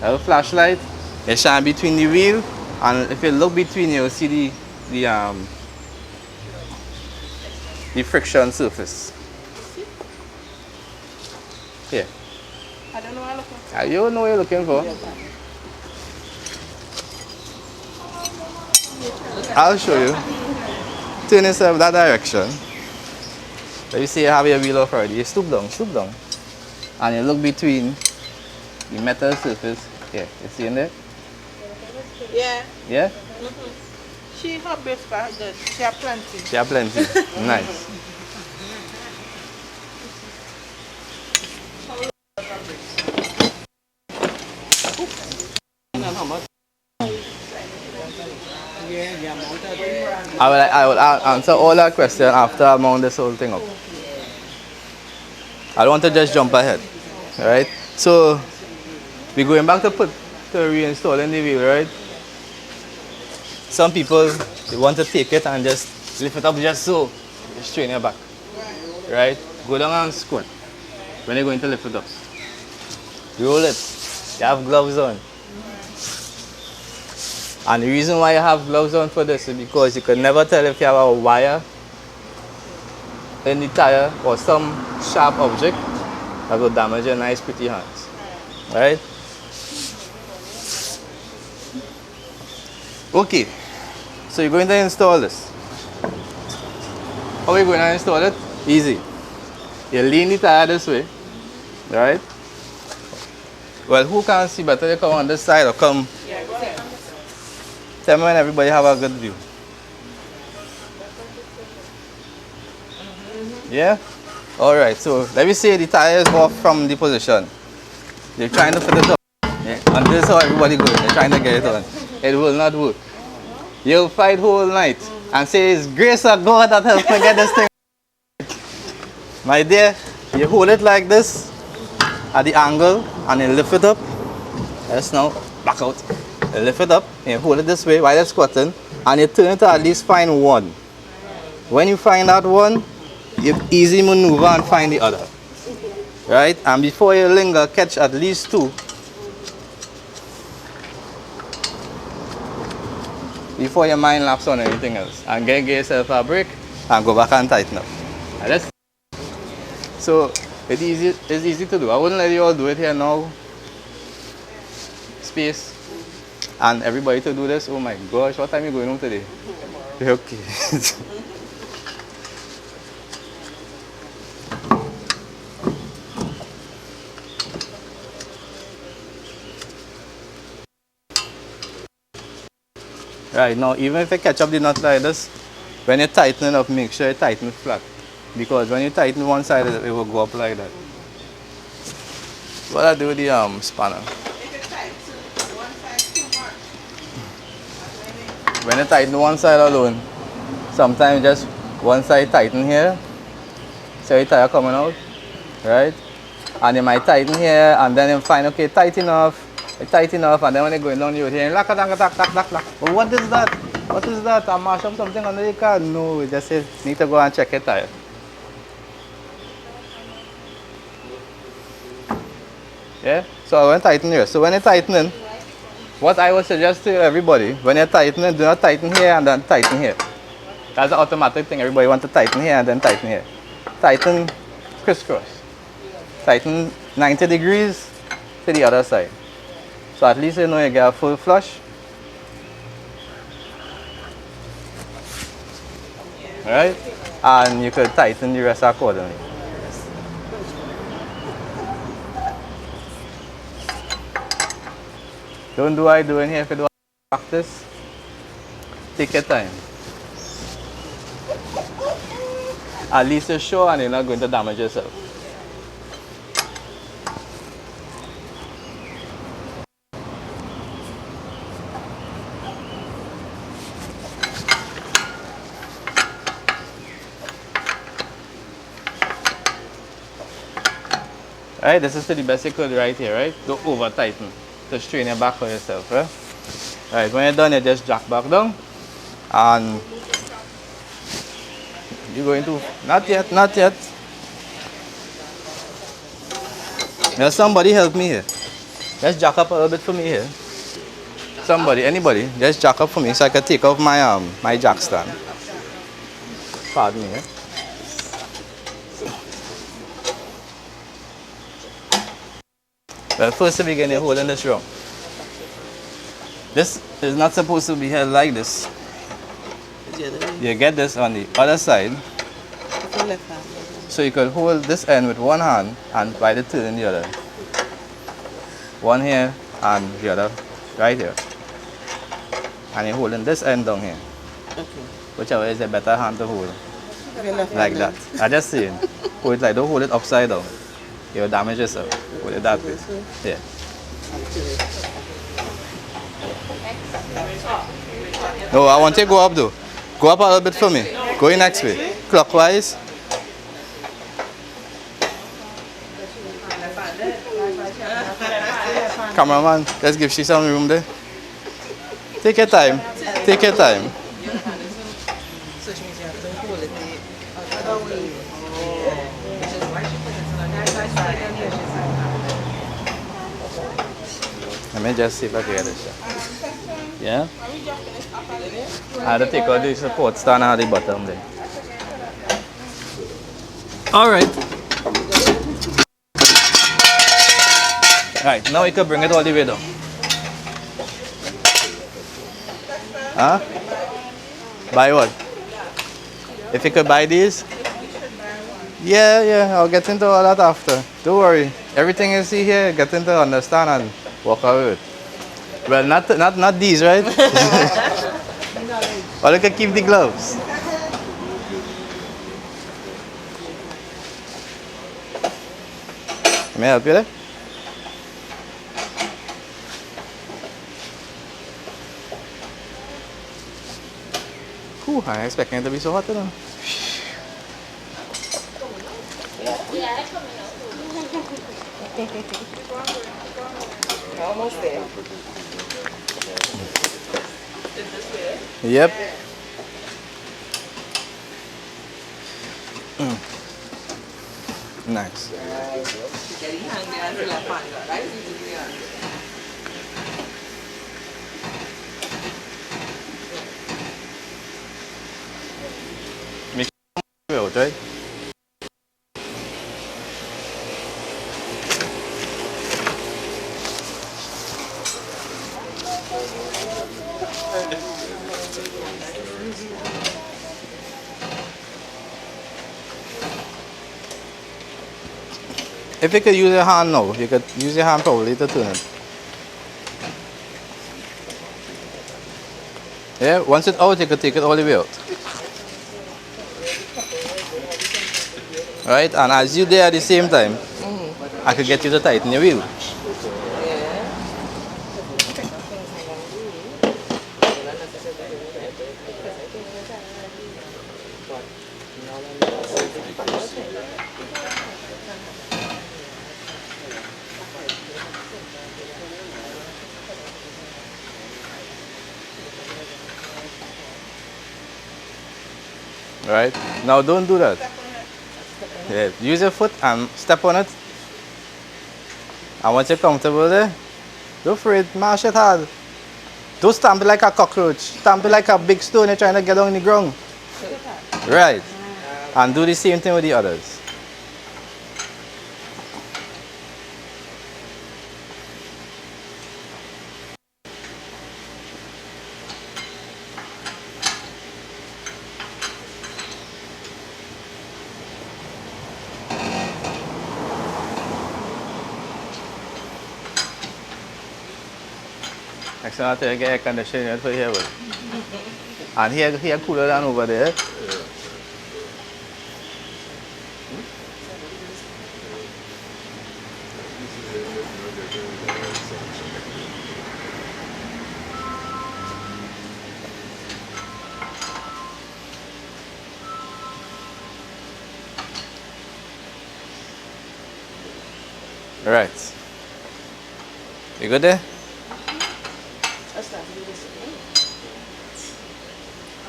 a little flashlight, it shine between the wheel, and if you look between, you'll see the friction surface. Here. I don't know what I'm looking for. You know what you're looking for. I'll show you. Turn yourself that direction. Let me see you have your wheel off already. You stoop down. And you look between the metal surface. Here, you see in there? Yeah. Yeah? She her best part good. She have plenty. She have plenty. Nice. And how much? Yeah, the amount of it. I will answer all that question after I mount this whole thing up. I don't want to just jump ahead. Alright? So we're going back to reinstalling the wheel, right? Some people they want to take it and just lift it up just so. Just strain your back. Right? Go down and squat when you're going to lift it up. Roll it. You have gloves on. And the reason why you have gloves on for this is because you can never tell if you have a wire in the tire or some sharp object that will damage your nice pretty hands. Alright? Okay. So you're going to install this. How are you going to install it? Easy. You lean the tire this way. Alright? Well, who can see better? You come on this side or come. Tell me when everybody have a good view. Yeah? Alright, so let me say the tire is off from the position. You're trying to fit it up. Yeah? And this is how everybody goes. They're trying to get it on. It will not work. You'll fight whole night and say it's grace of God that helped me get this thing. My dear, you hold it like this at the angle and you lift it up. Yes, now back out. You lift it up and you hold it this way while you're squatting and you turn it to at least find one. When you find that one, you easy maneuver and find the other. Right? And before you linger, catch at least two. Before your mind laps on anything else. And get yourself a break and go back and tighten up. And that's so it's easy to do. I wouldn't let you all do it here now. Space. And everybody to do this. Oh my gosh, what time are you going home today? Okay. Right, now even if you catch up the nut like this, when you tighten it up, make sure you tighten it flat. Because when you tighten one side, it will go up like that. What I do with the spanner. When you tighten one side alone, sometimes just one side tighten here. See your tire coming out, right? And you might tighten here and then you find, okay, tight enough, and then when you're going down, you're hearing lack, lack, lack, lack, lack, lack. But what is that? What is that? I mash up something under the car? No, we just say, need to go and check your tire. Yeah? So I want to tighten here. So when you're tightening, what I would suggest to everybody, when you're tightening, do not tighten here and then tighten here. That's an automatic thing. Everybody wants to tighten here and then tighten here. Tighten crisscross. Tighten 90 degrees to the other side. So at least you know you get a full flush. Alright? And you could tighten the rest accordingly. Don't do what I do in here. If you do practice, take your time. At least you're sure and you're not going to damage yourself. Right, this is to the best you could right here, right? Don't over tighten. Just strain your back for yourself, right? Right, when you're done, you just jack back down. And you're going to, not yet, not yet. Now somebody help me here. Just jack up a little bit for me here. Somebody, anybody, just jack up for me so I can take off my my jack stand. Pardon me, eh? Well, first to begin, you're holding this wrong. This is not supposed to be held like this. You get this on the other side. So you could hold this end with one hand and by the turn in the other. One here and the other right here. And you're holding this end down here. Okay. Whichever is a better hand to hold. Like that. I just saying. Hold it like, don't hold it upside down. You'll damage yourself. Hold it that way. Yeah. No, I want you to go up though. Go up a little bit for me. Go in next way. Clockwise. Cameraman, let's give she some room there. Take your time. Take your time. So which means you have to hold it the other way. Which is why she put it on the other side and here she's like Let me just see if I can get this shot. Yeah? I had to take out the support stand at the bottom there. Alright. Alright, now you can bring it all the way down. Huh? Buy what? If you could buy these? Yeah, I'll get into all that after. Don't worry. Everything you see here, get into understand and walk out. Well, not these, right? Or you can keep the gloves. May I help you there? Whew, I ain't expecting it to be so hot, you know. almost there. Yep. Nice. Jadi hang dia ada lapan juga, right? Itu dia. Well, right? If you could use your hand now, you could use your hand probably to turn it. Yeah, once it's out, you could take it all the way out. Right, and as you there at the same time, I could get you to tighten your wheel. Right, now don't do that. Yeah, use your foot and step on it. And once you're comfortable there, don't afraid, mash it hard. Don't stamp it like a cockroach. Stamp it like a big stone you're trying to get on the ground. Right. And do the same thing with the others. Next time I tell you get air conditioning for here. But. And here cooler than over there. Right. You good there? Let's start to do this again.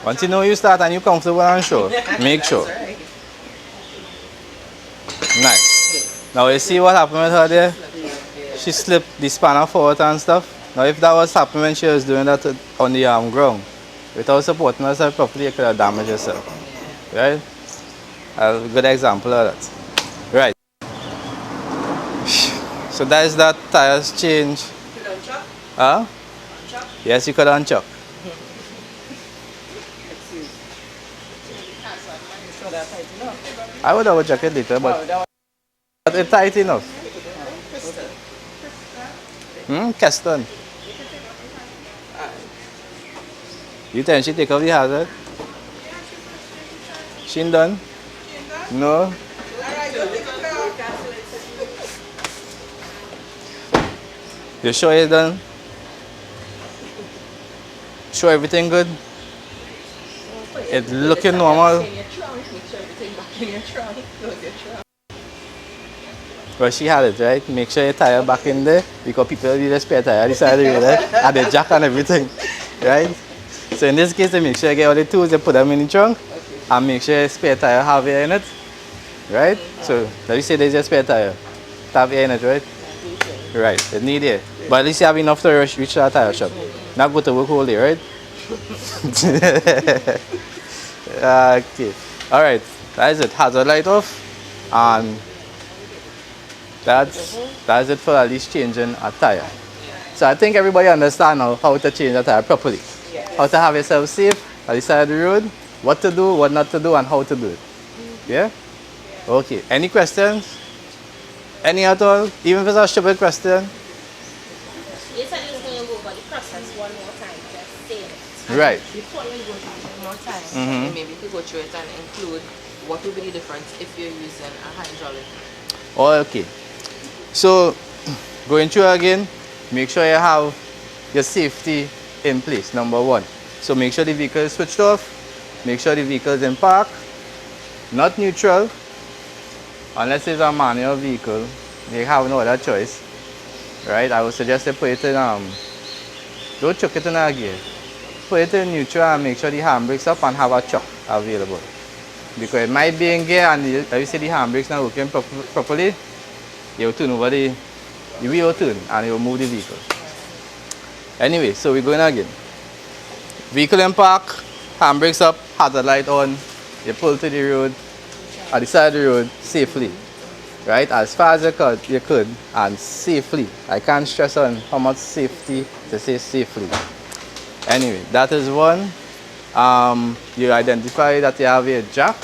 Once you know you start and you're comfortable and sure, make sure. That's right. Nice. Now you see what happened with her there? She slipped the spanner forward and stuff. Now if that was happening when she was doing that on the ground, without supporting herself properly, you could have damaged yourself. Right? A good example of that. Right. So that is that tires change. You don't chop? Huh? Chop? Yes, you could unchuck. So that's tight enough. I would have check it later, but it's tight enough. Keston. You think she take off the hazard? She done? No? You sure you done? Sure everything good? It's looking normal. In your trunk, make sure everything back in your trunk. Close your trunk. But she had it, right? Make sure your tire back in there because people need a spare tire beside you there and the jack and everything, right? So in this case, they make sure you get all the tools, you put them in the trunk and make sure your spare tire have air in it, right? So let me say there's a spare tire, it have air in it, right? Right, it need air. But at least you have enough to reach that tire shop. Not go to work all day, right? Okay, all right, that is it. Hazard light off and that's it for at least changing a tire. So I think everybody understands now how to change a tire properly. How to have yourself safe at the side of the road, what to do, what not to do, and how to do it. Yeah? Okay. Any questions? Any at all? Even if it's a stupid question? You said you was going to go over the process one more time. Just say it. Right. Before you go through it one more time, Mhm. maybe you could go through it and include what would be the difference if you're using a hydraulic. Oh, okay. So, going through again, make sure you have your safety in place, number one. So make sure the vehicle is switched off, make sure the vehicle is in park, not neutral, unless it's a manual vehicle, you have no other choice, right? I would suggest you put it in, don't chuck it in a gear, put it in neutral and make sure the handbrakes up and have a chuck available. Because it might be in gear and you see the handbrakes not working properly, you will turn over the wheel will turn and you will move the vehicle. Anyway, so we're going again. Vehicle in park, handbrakes up, hazard light on, you pull to the road, at the side of the road, safely. Right? As far as you could and safely. I can't stress on how much safety to say safely. Anyway, that is one. You identify that you have your jack,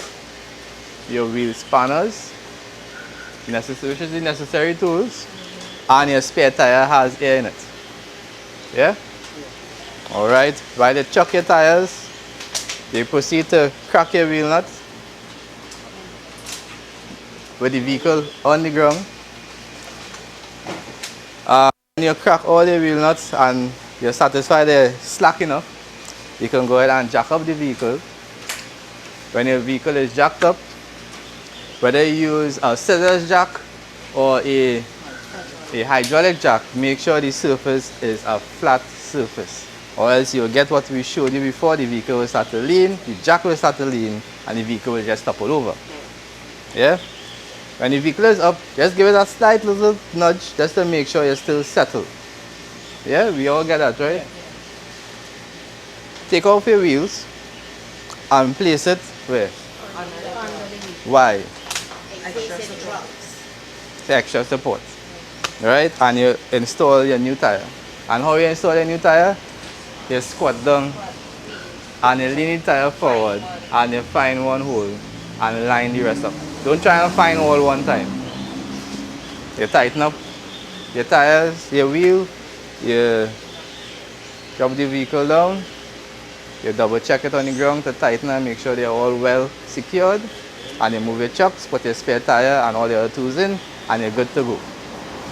your wheel spanners, which is the necessary tools, and your spare tire has air in it. Yeah? Alright, while you chuck your tires, you proceed to crack your wheel nuts with the vehicle on the ground. When you crack all your wheel nuts and you're satisfied they're slack enough, you can go ahead and jack up the vehicle. When your vehicle is jacked up, whether you use a scissors jack or a hydraulic jack, make sure the surface is a flat surface, or else you'll get what we showed you before. The vehicle will start to lean, the jack will start to lean, and the vehicle will just topple over. Yeah? When the vehicle is up, just give it a slight little nudge just to make sure you're still settled. Yeah, we all get that, right? Take off your wheels and place it where? Why? The extra support. Right? And you install your new tire. And how you install your new tire? You squat down and you lean the tire forward and you find one hole and line the rest up. Don't try and find all one time. You tighten up your tires, your wheel, your drop the vehicle down, you double check it on the ground to tighten and make sure they're all well secured, and you move your chocks, put your spare tire and all the other tools in, and you're good to go.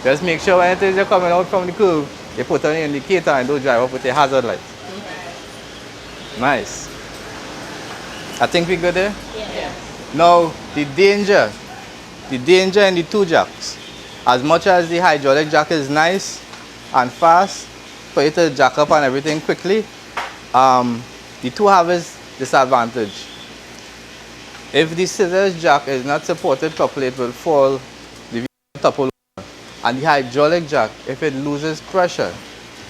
Just make sure when it is you're coming out from the curve, you put on your indicator and don't drive up with your hazard light. Nice. I think we're good there? Yeah. Now, the danger in the two jacks. As much as the hydraulic jack is nice and fast for you to jack up and everything quickly, the two have its disadvantage. If the scissors jack is not supported properly, it will fall, the vehicle will topple over. And the hydraulic jack, if it loses pressure,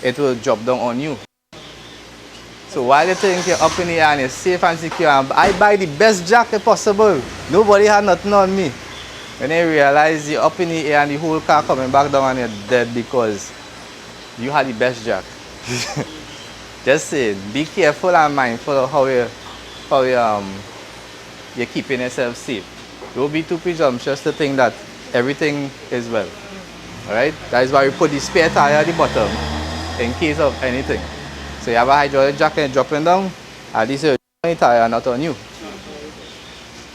it will drop down on you. So while you think you're up in the air and you're safe and secure, and I buy the best jack possible. Nobody had nothing on me. When they realize you're up in the air and the whole car coming back down and you're dead because you had the best jack. Just say, be careful and mindful of how you're keeping yourself safe. Don't be too presumptuous to think that everything is well. Alright? That is why we put the spare tire at the bottom in case of anything. So you have a hydraulic jack and dropping down, at least you're on the tire, not on you.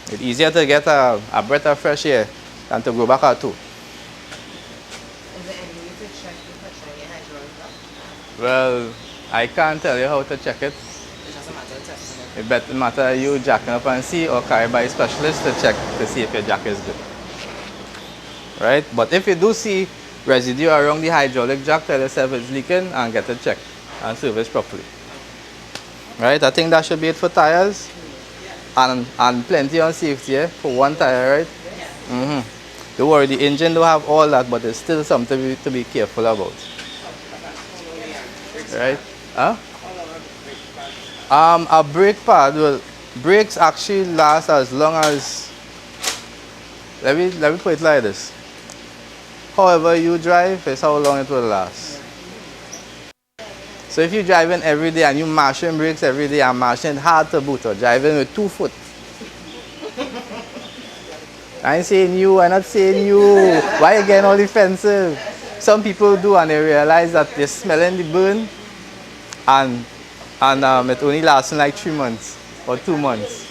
It's easier to get a breath of fresh air than to go back out too. Is there any way to check the pressure in your hydraulic jack? Well, I can't tell you how to check it. It doesn't matter testing it. It better matter you jacking up and see or carry by a specialist to check to see if your jack is good. Right? But if you do see residue around the hydraulic jack, tell yourself it's leaking and get it checked and serviced properly. Right? I think that should be it for tires. And plenty on safety, eh? For one tire, right? Don't worry, the engine don't have all that, but there's still something to be careful about. Right? Huh? A brake pad, well, brakes actually last as long as, let me put it like this. However you drive is how long it will last. So if you're driving every day and you mashing brakes every day and mashing hard to boot or driving with 2 foot. I ain't saying you, I'm not saying you. Why you getting all defensive? Some people do and they realize that they're smelling the burn and it only lasting like 3 months or 2 months.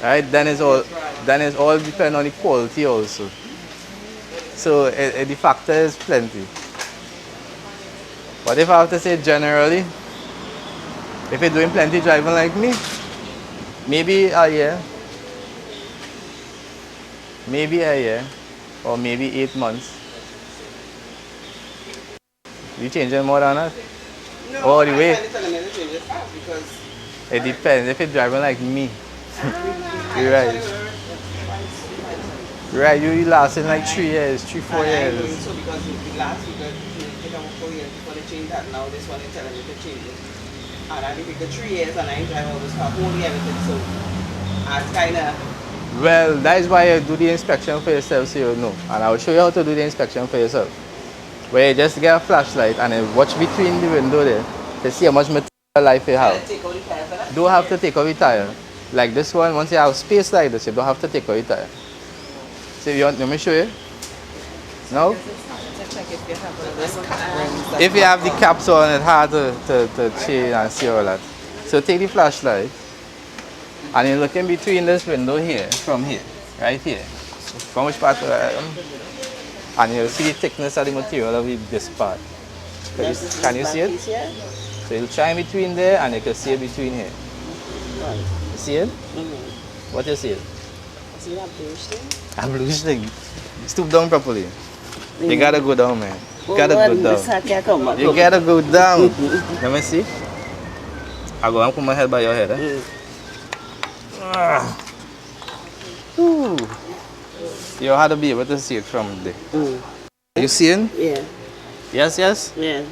Right? Then it's all depend on the quality also. So the factor is plenty. But if I have to say generally, if you're doing plenty driving like me, maybe a year, or maybe 8 months. You changing more than that? No, Oh, the way. I tell them to change it fast because It depends. If you're driving like me, you're right. Right, you lasting like 3 years, 4 years. So because the last week take about 4 years before they change that, now this one is telling me to change it. And I think the 3 years and I ain't driving all this car, only everything, so it's kinda. Well, that is why you do the inspection for yourself so you know. And I will show you how to do the inspection for yourself. Where you just get a flashlight and then watch between the window there to see how much material life you have. Take out the tire for that? Don't have to take out the tire. Like this one, once you have space like this, you don't have to take out the tire. So you want, let me show you. No? To check if you have one of those cap rings that If you have the caps on, it's hard to change and see all that. So take the flashlight and you look in between this window here, from here, right here. From which part? And you'll see the thickness of the material of this part. Can you see it? So you'll try in between there and you can see it between here. You see it? What you see it? See that bluish thing? A bluish thing. Stoop down properly. You gotta go down, man. You gotta go down. You gotta go down. Let me see. I'll go and put my head by your head. Eh? Ooh. You had to be able to see it from there. You seeing? Yeah. Yes, yes? Yeah.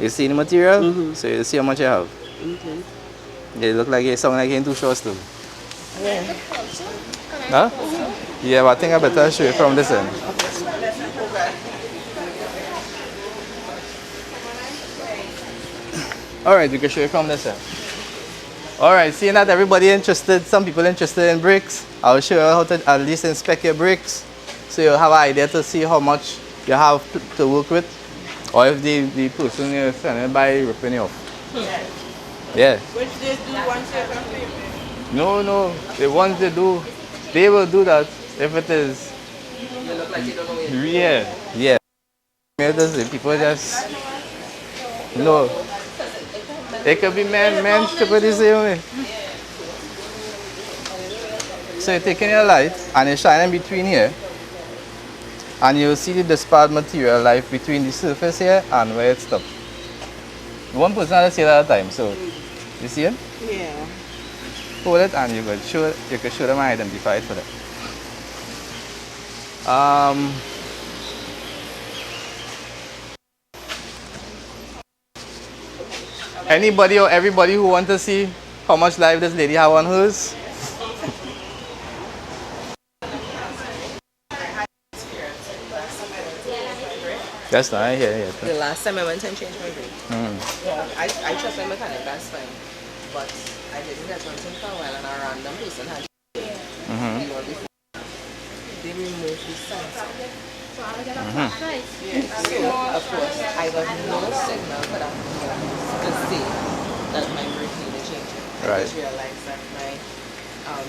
You see the material? So you see how much you have. Okay. You look like you sound like you're in 2 shorts too. Yeah. Huh? Yeah, but I think I better show you from this end. Alright, we can show you from this end. Alright, seeing that everybody interested, some people interested in brakes, I'll show you how to at least inspect your brakes so you have an idea to see how much you have to work with. Or if the person you're selling by ripping you off. Yeah. Which they do once you can pay. No. The ones they will do that if it is. You look like you don't know what you're Yeah. The people just no. It could be men stupid the same way. So you're taking your light and you're shining between here, and you'll see the disparate material life between the surface here and where it stops. One person has to see it at a time. So you see it? Yeah. Hold it and you can show them and identify it for them. Anybody or everybody who want to see how much life this lady have on hers? That's not here. The last time I went and changed my brake, I trust my mechanic, that's fine. But I didn't get one thing for a while and a random person had the one before. They removed the sensor. So, of course, I got no signal for that to say that my brake needed changing. I Right. just realized that my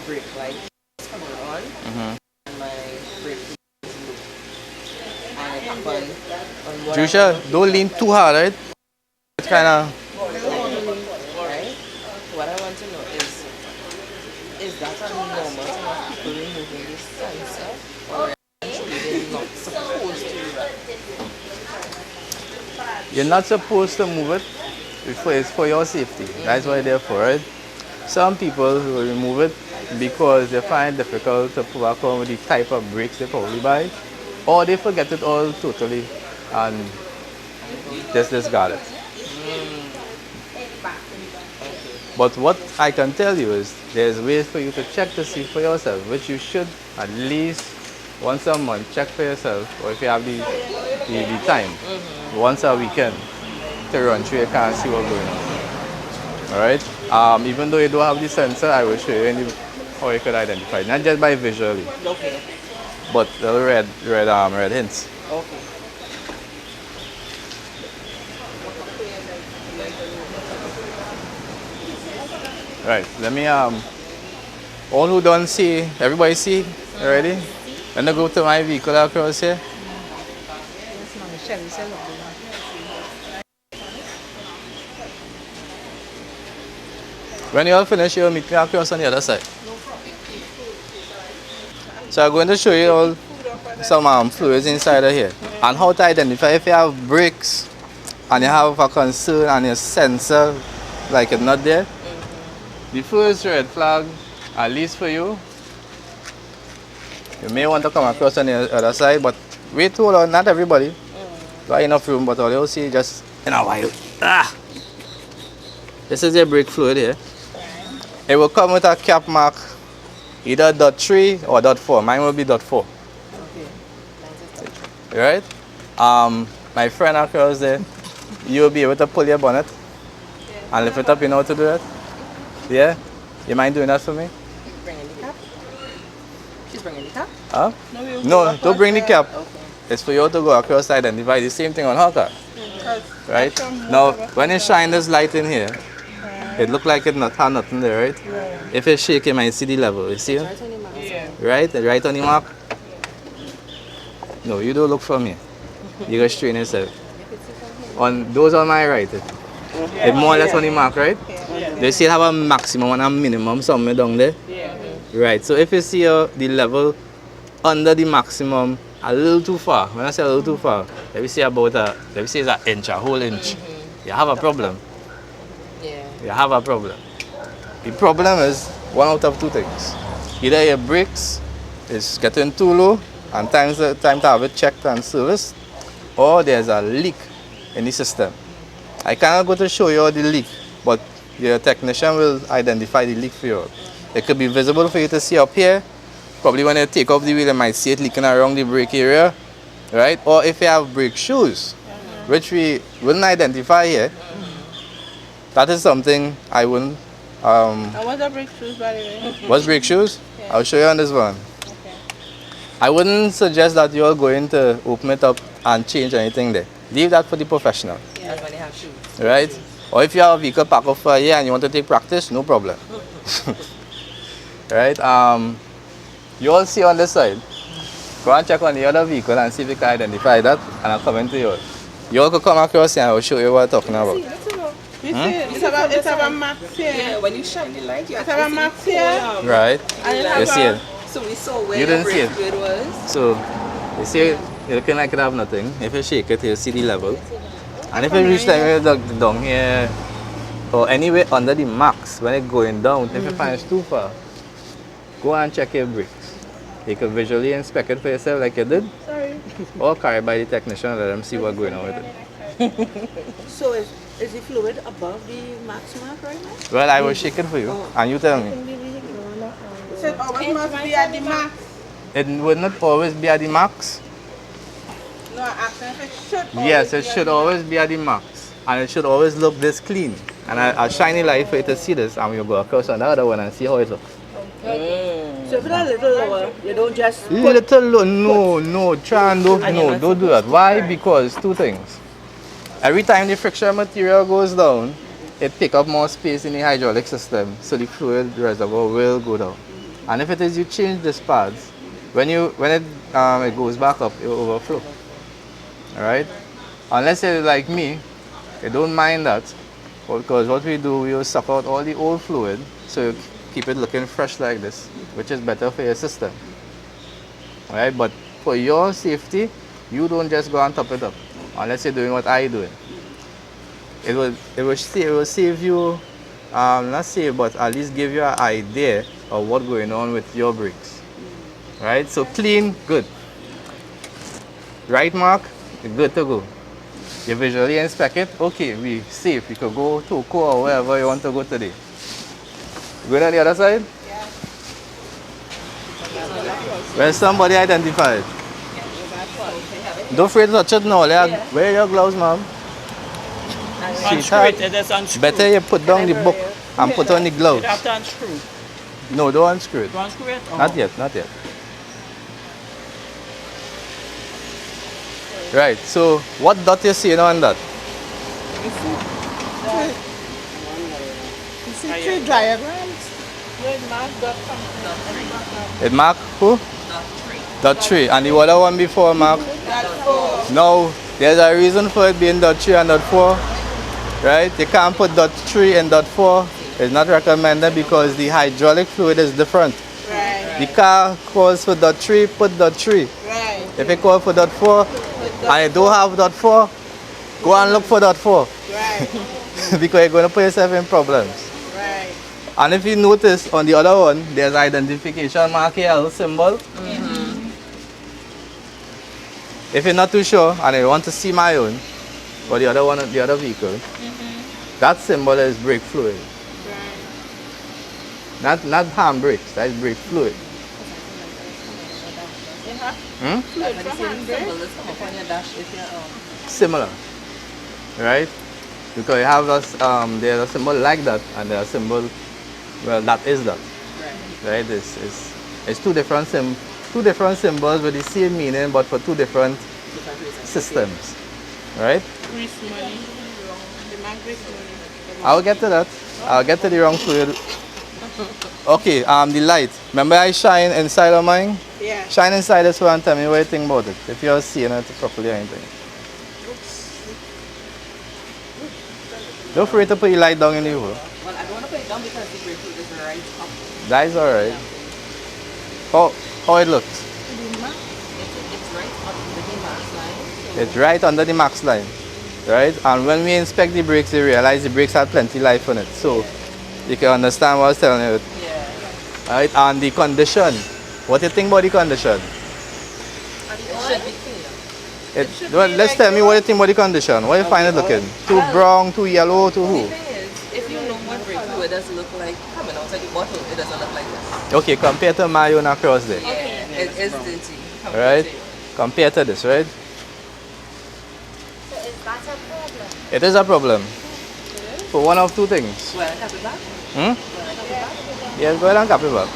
brake light was coming on and my brake was low. And it happened on what Jusha, don't lean too hard, right? It's kind of. right? What I want to know is that a normal thing of people removing this sensor, or actually they're not supposed to do that? You're not supposed to move it. It's for your safety. That's what they're for, right? Some people will remove it because they find it difficult to overcome with the type of brakes they probably buy, or they forget it all totally and just discard it. But what I can tell you is there's ways for you to check to see for yourself, which you should at least once a month check for yourself, or if you have the time, once a weekend to run through your car and see what's going on. Alright? Even though you don't have the sensor, I will show you how you could identify it. Not just by visually, Okay. but the red hints. Okay. Right, let me all who don't see, everybody see already? Let me go to my vehicle across here. When you all finish, you'll meet me across on the other side. So I'm going to show you all some fluids inside of here and how to identify if you have brakes and you have a concern and your sensor like it's not there. The first red flag, at least for you, you may want to come across on the other side, but wait, hold on, not everybody. Got enough room, but all you'll see just in a while. This is your brake fluid here. It will come with a cap mark, either .3 or .4. Mine will be .4. Right? My friend across there, you'll be able to pull your bonnet and lift it up. You know how to do that? Yeah? You mind doing that for me? Bringing the cap? She's bringing the cap? Huh? No, don't bring the cap. It's for you to go across to identify the same thing on her car. Right? Now, when you shine this light in here, it look like it not had nothing there, right? If you shake, you might see the level. You see it? Right? Right on the mark? No, you don't look from here. You go straight yourself. On those on my right, it's more or less on the mark, right? They still have a maximum and a minimum somewhere down there. Right. So if you see the level under the maximum a little too far, when I say a little too far, let me say about it's an inch, a whole inch, you have a problem. Yeah. You have a problem. The problem is one out of two things. Either your brakes is getting too low and time to have it checked and serviced, or there's a leak in the system. I cannot go to show you the leak, but your technician will identify the leak for you. It could be visible for you to see up here. Probably when you take off the wheel, you might see it leaking around the brake area, right? Or if you have brake shoes, which we wouldn't identify here, that is something I wouldn't. And what's the brake shoes, by the way? What's brake shoes? I'll show you on this one. Okay. I wouldn't suggest that you're going to open it up and change anything there. Leave that for the professional, That's when they have shoes. right? Or if you have a vehicle parked up for a year and you want to take practice, no problem. Right? You all see on this side. Go and check on the other vehicle and see if you can identify that, and I'll come into yours. You all could come across and I will show you what I'm talking about. It's a max here. Yeah, when you shine the light, you It's a max here. Right? And it You has see it? So we saw where You the didn't see brake it? fluid was. So, you see, you're looking like it have nothing. If you shake it, you'll see the level. And if you reach like down here, or anywhere under the max, when it's going down, if you find it's too far, go and check your brakes. You can visually inspect it for yourself like you did, Sorry. or carry by the technician and let them see what's going on with it. So is the fluid above the max mark right now? Well, I will shake it for you, and you tell me. It said always must be at the max. It would not always be at the max. No, I'm asking if it should Yes, it be at should the always be at the max. And it should always look this clean. And I'll shine a light for you to see this, and we'll go across on the other one and see how it looks. So if it's a little lower, you don't just Little low, no, try and don't do that. Why? Because two things. Every time the friction material goes down, it pick up more space in the hydraulic system, so the fluid reservoir will go down. And if it is you change this pads, when it goes back up, it will overflow. Alright? Unless you're like me, you don't mind that, because what we do, we will suck out all the old fluid, so you keep it looking fresh like this, which is better for your system. Alright? But for your safety, you don't just go and top it up, unless you're doing what I'm doing. It will save you, not save, but at least give you an idea of what's going on with your brakes. Right? So clean, good. Right mark, good to go. You visually inspect it, okay, we safe. You could go to Oko or wherever you want to go today. Going on the other side? Yeah. Where somebody identified? Don't afraid to touch it now. Wear your gloves, ma'am. Unscrew it, it is unscrewed. Better you put down the book and put on the gloves. You have to unscrew. No, don't unscrew it. You unscrew it? Oh. Not yet, not yet. Right, so what dot you seeing on that? You see three diagrams? It mark who? Dot 3. And the other one before mark? No, there's a reason for it being dot 3 and dot 4. Right? You can't put dot 3 and dot 4. It's not recommended because the hydraulic fluid is different. Right. The car calls for dot 3, put dot 3. Right. If it calls for dot 4 and you don't have dot 4, go and look for dot 4. Right. Because you're going to put yourself in problems. Right. And if you notice on the other one, there's identification mark here, a little symbol. If you're not too sure and you want to see my own, or the other one, the other vehicle, that symbol is brake fluid. Not handbrakes, that is brake fluid. Similar, right? Because you have there's a symbol like that, and there's a symbol, well, that is that, right? It's two different symbols with the same meaning, but for two different systems, right? Grease money. The man grease money. I'll get to that. I'll get to the wrong fluid. Okay, the light. Remember I shine inside of mine? Yeah. Shine inside this one and tell me what you think about it. If you're seeing it properly or anything. Don't afraid to put your light down in the hole. Well, I don't want to put it down because the brake fluid is right up. That is alright. How it looks? It's right up to the max line. It's right under the max line. Right? And when we inspect the brakes, we realize the brakes have plenty life on it. So you can understand what I was telling you. Yeah. Right? And the condition. What do you think about the condition? It should be cleaner. Well, let's tell me what you think about the condition. What do you find it looking? Too brown, too yellow, too The who? thing is, if you know what brake fluid does look like coming outside the bottle, it doesn't look like this. Okay, compared to my own across there. Yeah, it is dirty. Right? Compared to this, right? So is that a problem? It is a problem. For one of two things. Well, I cap it back. Yes, go ahead and cap it back.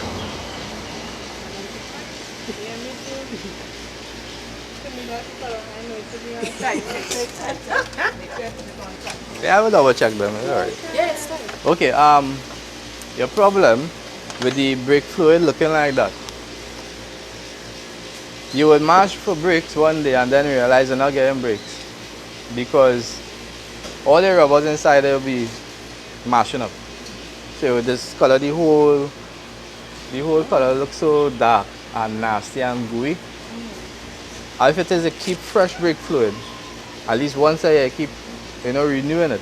Yeah, I will double check them. It's alright. Yeah, it's fine. Okay, your problem with the brake fluid looking like that. You would march for brakes one day and then realize you're not getting brakes because all the rubbers inside there will be mashing up. So you would discolor the whole color looks so dark and nasty and gooey. And if it is a keep fresh brake fluid, at least once a year keep renewing it.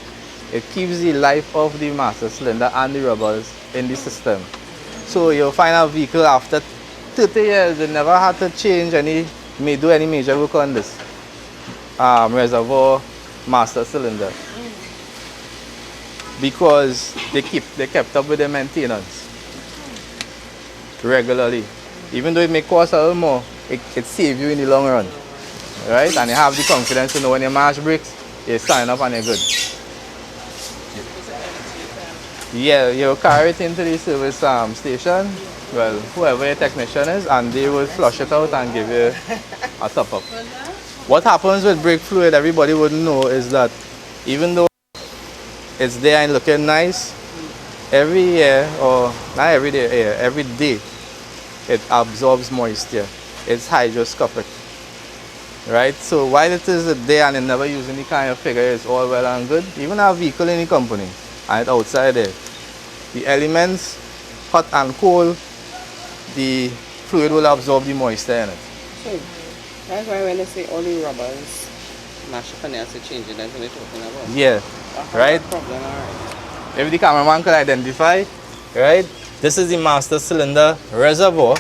It keeps the life of the master cylinder and the rubbers in the system. So you'll find a vehicle after 30 years, they never had to change do any major work on this reservoir master cylinder. Because they kept up with the maintenance regularly. Even though it may cost a little more, it saves you in the long run. Right? And you have the confidence to know when you march brakes, you sign up and you're good. Yeah, you'll carry it into the service station, well, whoever your technician is, and they will flush it out and give you a top up. What happens with brake fluid, everybody wouldn't know, is that even though it's there and looking nice, every year, or not every day, every day, it absorbs moisture. It's hygroscopic. Right? So while it is there and you never use any kind of figure, it's all well and good. Even a vehicle in the company, and it's outside there, the elements, hot and cold, the fluid will absorb the moisture in it. So that's why when they say all the rubbers mash up and they have to change it, that's what they're talking about. Yeah. Right? Problem, alright. If the cameraman could identify, right? This is the master cylinder reservoir.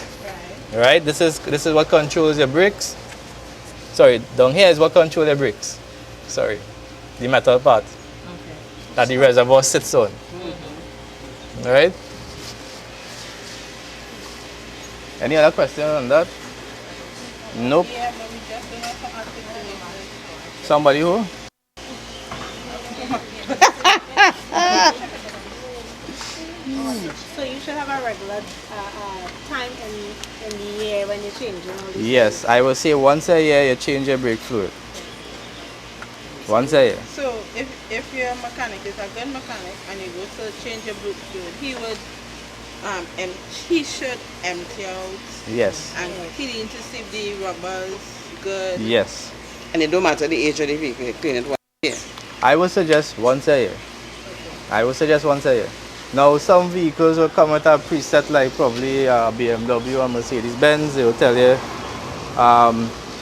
Right? This is what controls your brakes. Sorry, down here is what controls your brakes. Sorry. The metal part. That the reservoir sits on. Alright? Any other questions on that? Nope. Somebody who? So you should have a regular time in the year when you're changing all these Yes, I will say once a year you change your brake fluid. Once a year. So if your mechanic is a good mechanic and you go to change your brake fluid, he should empty out Yes. and clean to see if the rubber's good. Yes. And it don't matter the age of the vehicle, you clean it once a year. I would suggest once a year. Now some vehicles will come with a preset like probably a BMW or Mercedes Benz. They will tell you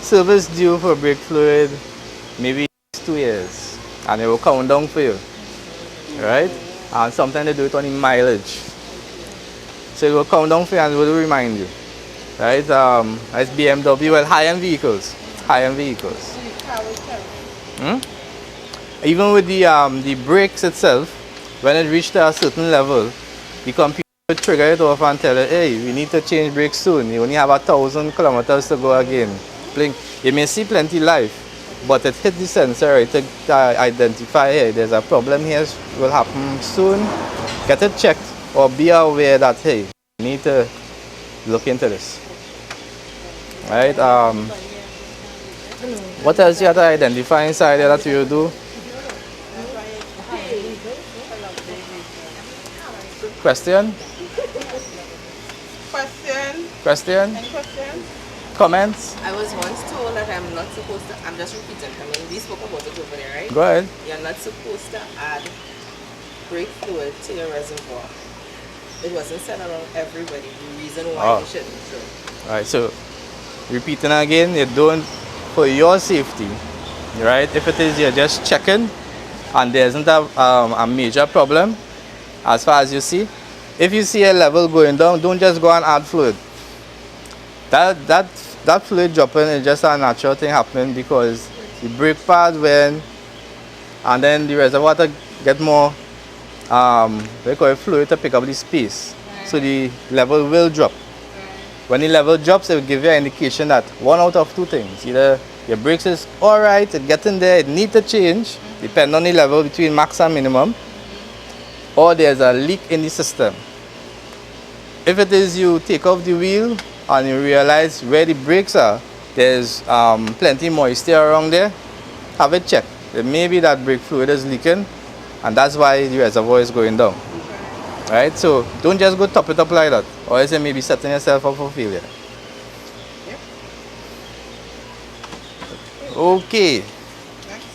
service due for brake fluid maybe 2 years and it will count down for you. Right? And sometimes they do it on the mileage. So it will count down for you and it will remind you. Right? As BMW, well, high-end vehicles. Even with the brakes itself, when it reached a certain level, the computer will trigger it off and tell you, hey, we need to change brakes soon. You only have 1,000 kilometers to go again. Blink. You may see plenty life, but it hit the sensor right, to identify, hey, there's a problem here, will happen soon. Get it checked or be aware that, hey, you need to look into this. Right? What else you have to identify inside there that you do? Question? Any question? Comments? I was once told that I'm not supposed to, I'm just repeating, I mean, we spoke about it over there, right? Go ahead. You're not supposed to add brake fluid to your reservoir. It wasn't said around everybody, the reason why you shouldn't. So. Alright, so repeating again, you don't, for your safety, right? If it is you're just checking and there isn't a major problem, as far as you see, if you see a level going down, don't just go and add fluid. That fluid dropping is just a natural thing happening because the brake pad went and then the reservoir to get more we call it fluid to pick up the space. So the level will drop. When the level drops, it will give you an indication that one out of two things. Either your brakes is alright, it's getting there, it needs to change, depending on the level between max and minimum, or there's a leak in the system. If it is you take off the wheel and you realize where the brakes are, there's plenty moisture around there, have it checked. It may be that brake fluid is leaking, and that's why the reservoir is going down. Right? So don't just go top it up like that, or else you may be setting yourself up for failure. Okay.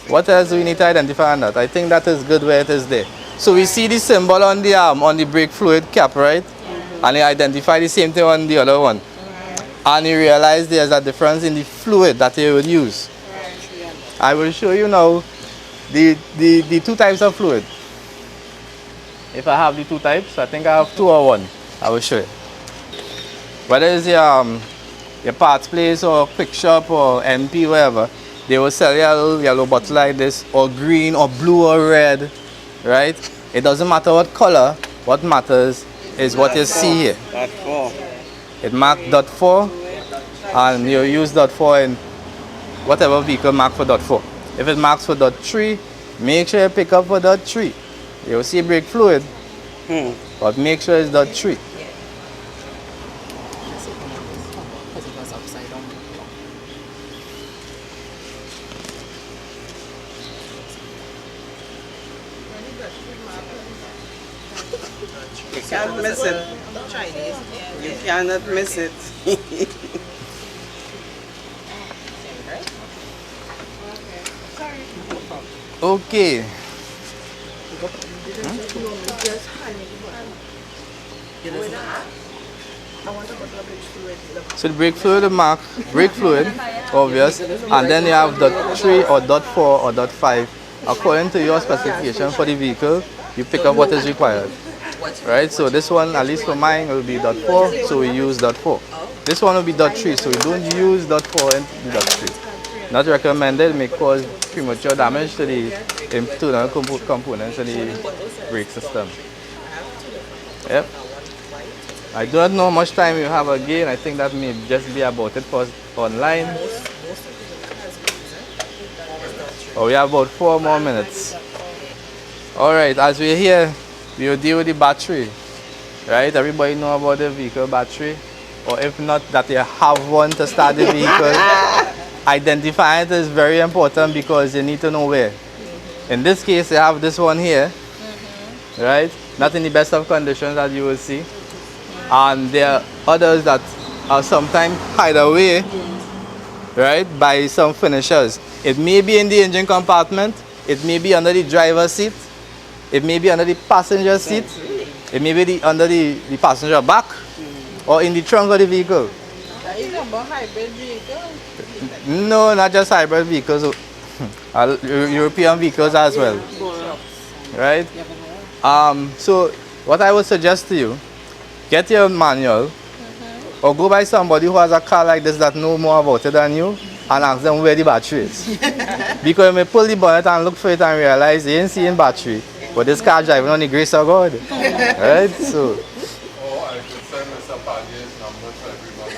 What else do we need to identify on that? I think that is good where it is there. So we see the symbol on the brake fluid cap, right? And you identify the same thing on the other one. And you realize there's a difference in the fluid that you would use. I will show you now the two types of fluid. If I have the two types, I think I have two or one. I will show you. Whether it's your parts place or Quick Shop or MP, wherever, they will sell you a little yellow bottle like this, or green or blue or red, right? It doesn't matter what color. What matters is what you see here. It marked .4, and you use .4 in whatever vehicle marked for .4. If it marks for .3, make sure you pick up for .3. You'll see brake fluid, but make sure it's .3. Because it was upside down. You can't miss it. Try this. You cannot miss it. Okay. So the brake fluid mark, brake fluid, obvious, and then you have .3 or .4 or .5. According to your specification for the vehicle, you pick up what is required. Right, so this one, at least for mine, will be .4, so we use .4. This one will be .3, so we don't use .4 and .3. Not recommended, may cause premature damage to the internal components of the brake system. Yep. I do not know how much time you have again. I think that may just be about it for online. Oh, we have about 4 more minutes. Alright, as we're here, we will deal with the battery. Right? Everybody know about the vehicle battery? Or if not, that you have one to start the vehicle. Identifying it is very important because you need to know where. In this case, you have this one here. Right? Not in the best of conditions as you will see. And there are others that are sometimes hide away, right, by some finishers. It may be in the engine compartment, it may be under the driver's seat, it may be under the passenger seat, it may be under the passenger back, or in the trunk of the vehicle. That is about hybrid vehicles. No, not just hybrid vehicles, European vehicles as well. Right? So what I would suggest to you, get your manual, or go by somebody who has a car like this that know more about it than you, and ask them where the battery is. Because you may pull the bonnet and look for it and realize you ain't seeing battery, but this car driving on the grace of God. Right? So. Or I could send Mr. Padier's number to everybody.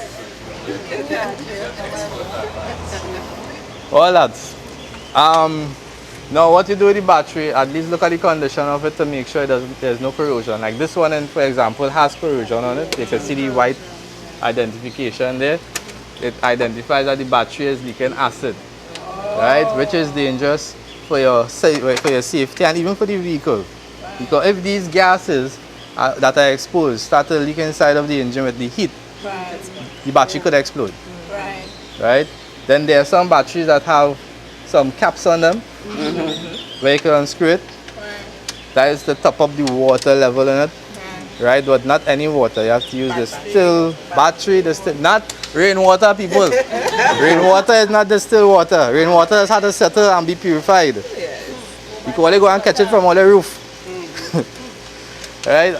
All that. Now what you do with the battery, at least look at the condition of it to make sure there's no corrosion. Like this one, for example, has corrosion on it. You can see the white identification there. It identifies that the battery is leaking acid, right? Which is dangerous for your safety and even for the vehicle. Because if these gases that are exposed start to leak inside of the engine with the heat, the battery could explode. Right? Then there are some batteries that have some caps on them, where you can unscrew it. That is to top up the water level in it, right? But not any water. You have to use the still battery, not rainwater, people. Rainwater is not distilled water. Rainwater has had to settle and be purified. You can only go and catch it from on the roof. Right?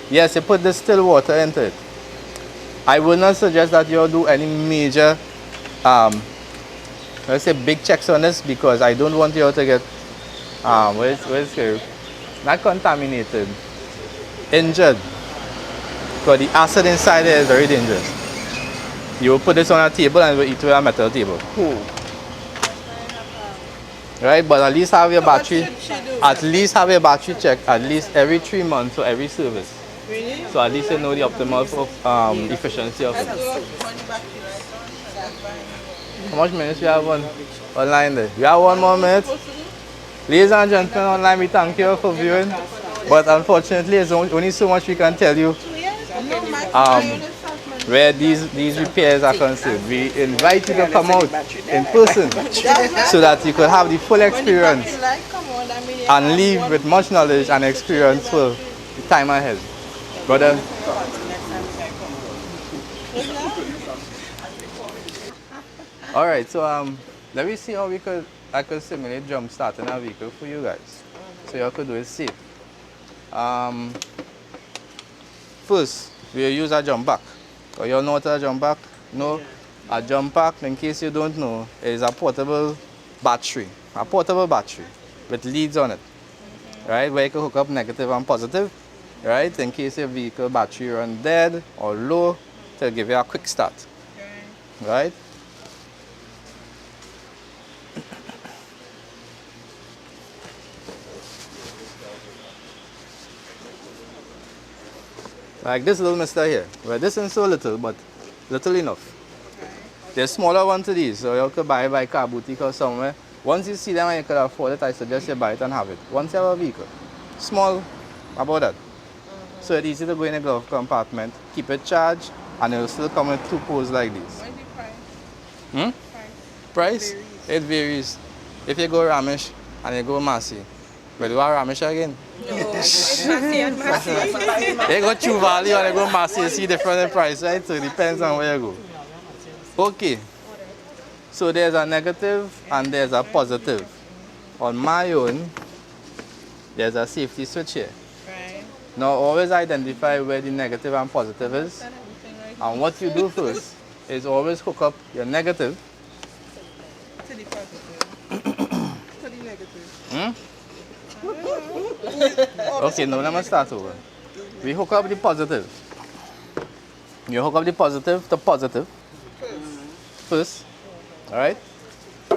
Yes, you put distilled water into it. I would not suggest that you do any major let's say big checks on this, because I don't want you to get not contaminated, injured, because the acid inside there is very dangerous. You will put this on a table and it will eat with a metal table. Right, but at least have your battery, at least have your battery checked at least every 3 months or every service. Really? So at least you know the optimal efficiency of Let's it. go on the battery right now. Start buying. How much minutes we have online there? We have 1 more minute. Supposed to do? Ladies and gentlemen online, we thank you for viewing. But unfortunately, there's only so much we can tell you No, my where these repairs are concerned. We invite you to come out in person so that you could have the full experience and leave with much knowledge and experience for the time ahead. Brother, all right, so let me see how I could simulate jump starting a vehicle for you guys, so you could do it safe. First, we'll use a jump back. So you know what a jump back? No, a jump back, in case you don't know, is a portable battery with leads on it, right? Where you can hook up negative and positive, right? In case your vehicle battery run dead or low, to give you a quick start, right? Like this little mister here. Well, this isn't so little, but little enough. There's smaller ones to these, so you could buy it by car boutique or somewhere. Once you see them and you could afford it, I suggest you buy it and have it. Once you have a vehicle. Small, about that. So it's easy to go in a glove compartment, keep it charged, and it will still come with 2 poles like this. What's the price? Hmm? Price? Price? It varies. If you go Ramesh and you go Massey, will you have Ramesh again? No. It's Massey and Massey. You go True Valley or you go Massey, you see different in price, right? So it depends on where you go. Okay. So there's a negative and there's a positive. On my own, there's a safety switch here. Right. Now always identify where the negative and positive is. And what you do first is always hook up your negative. To the positive. To the negative. Okay, now let me start over. We hook up the positive. You hook up the positive to positive first, alright?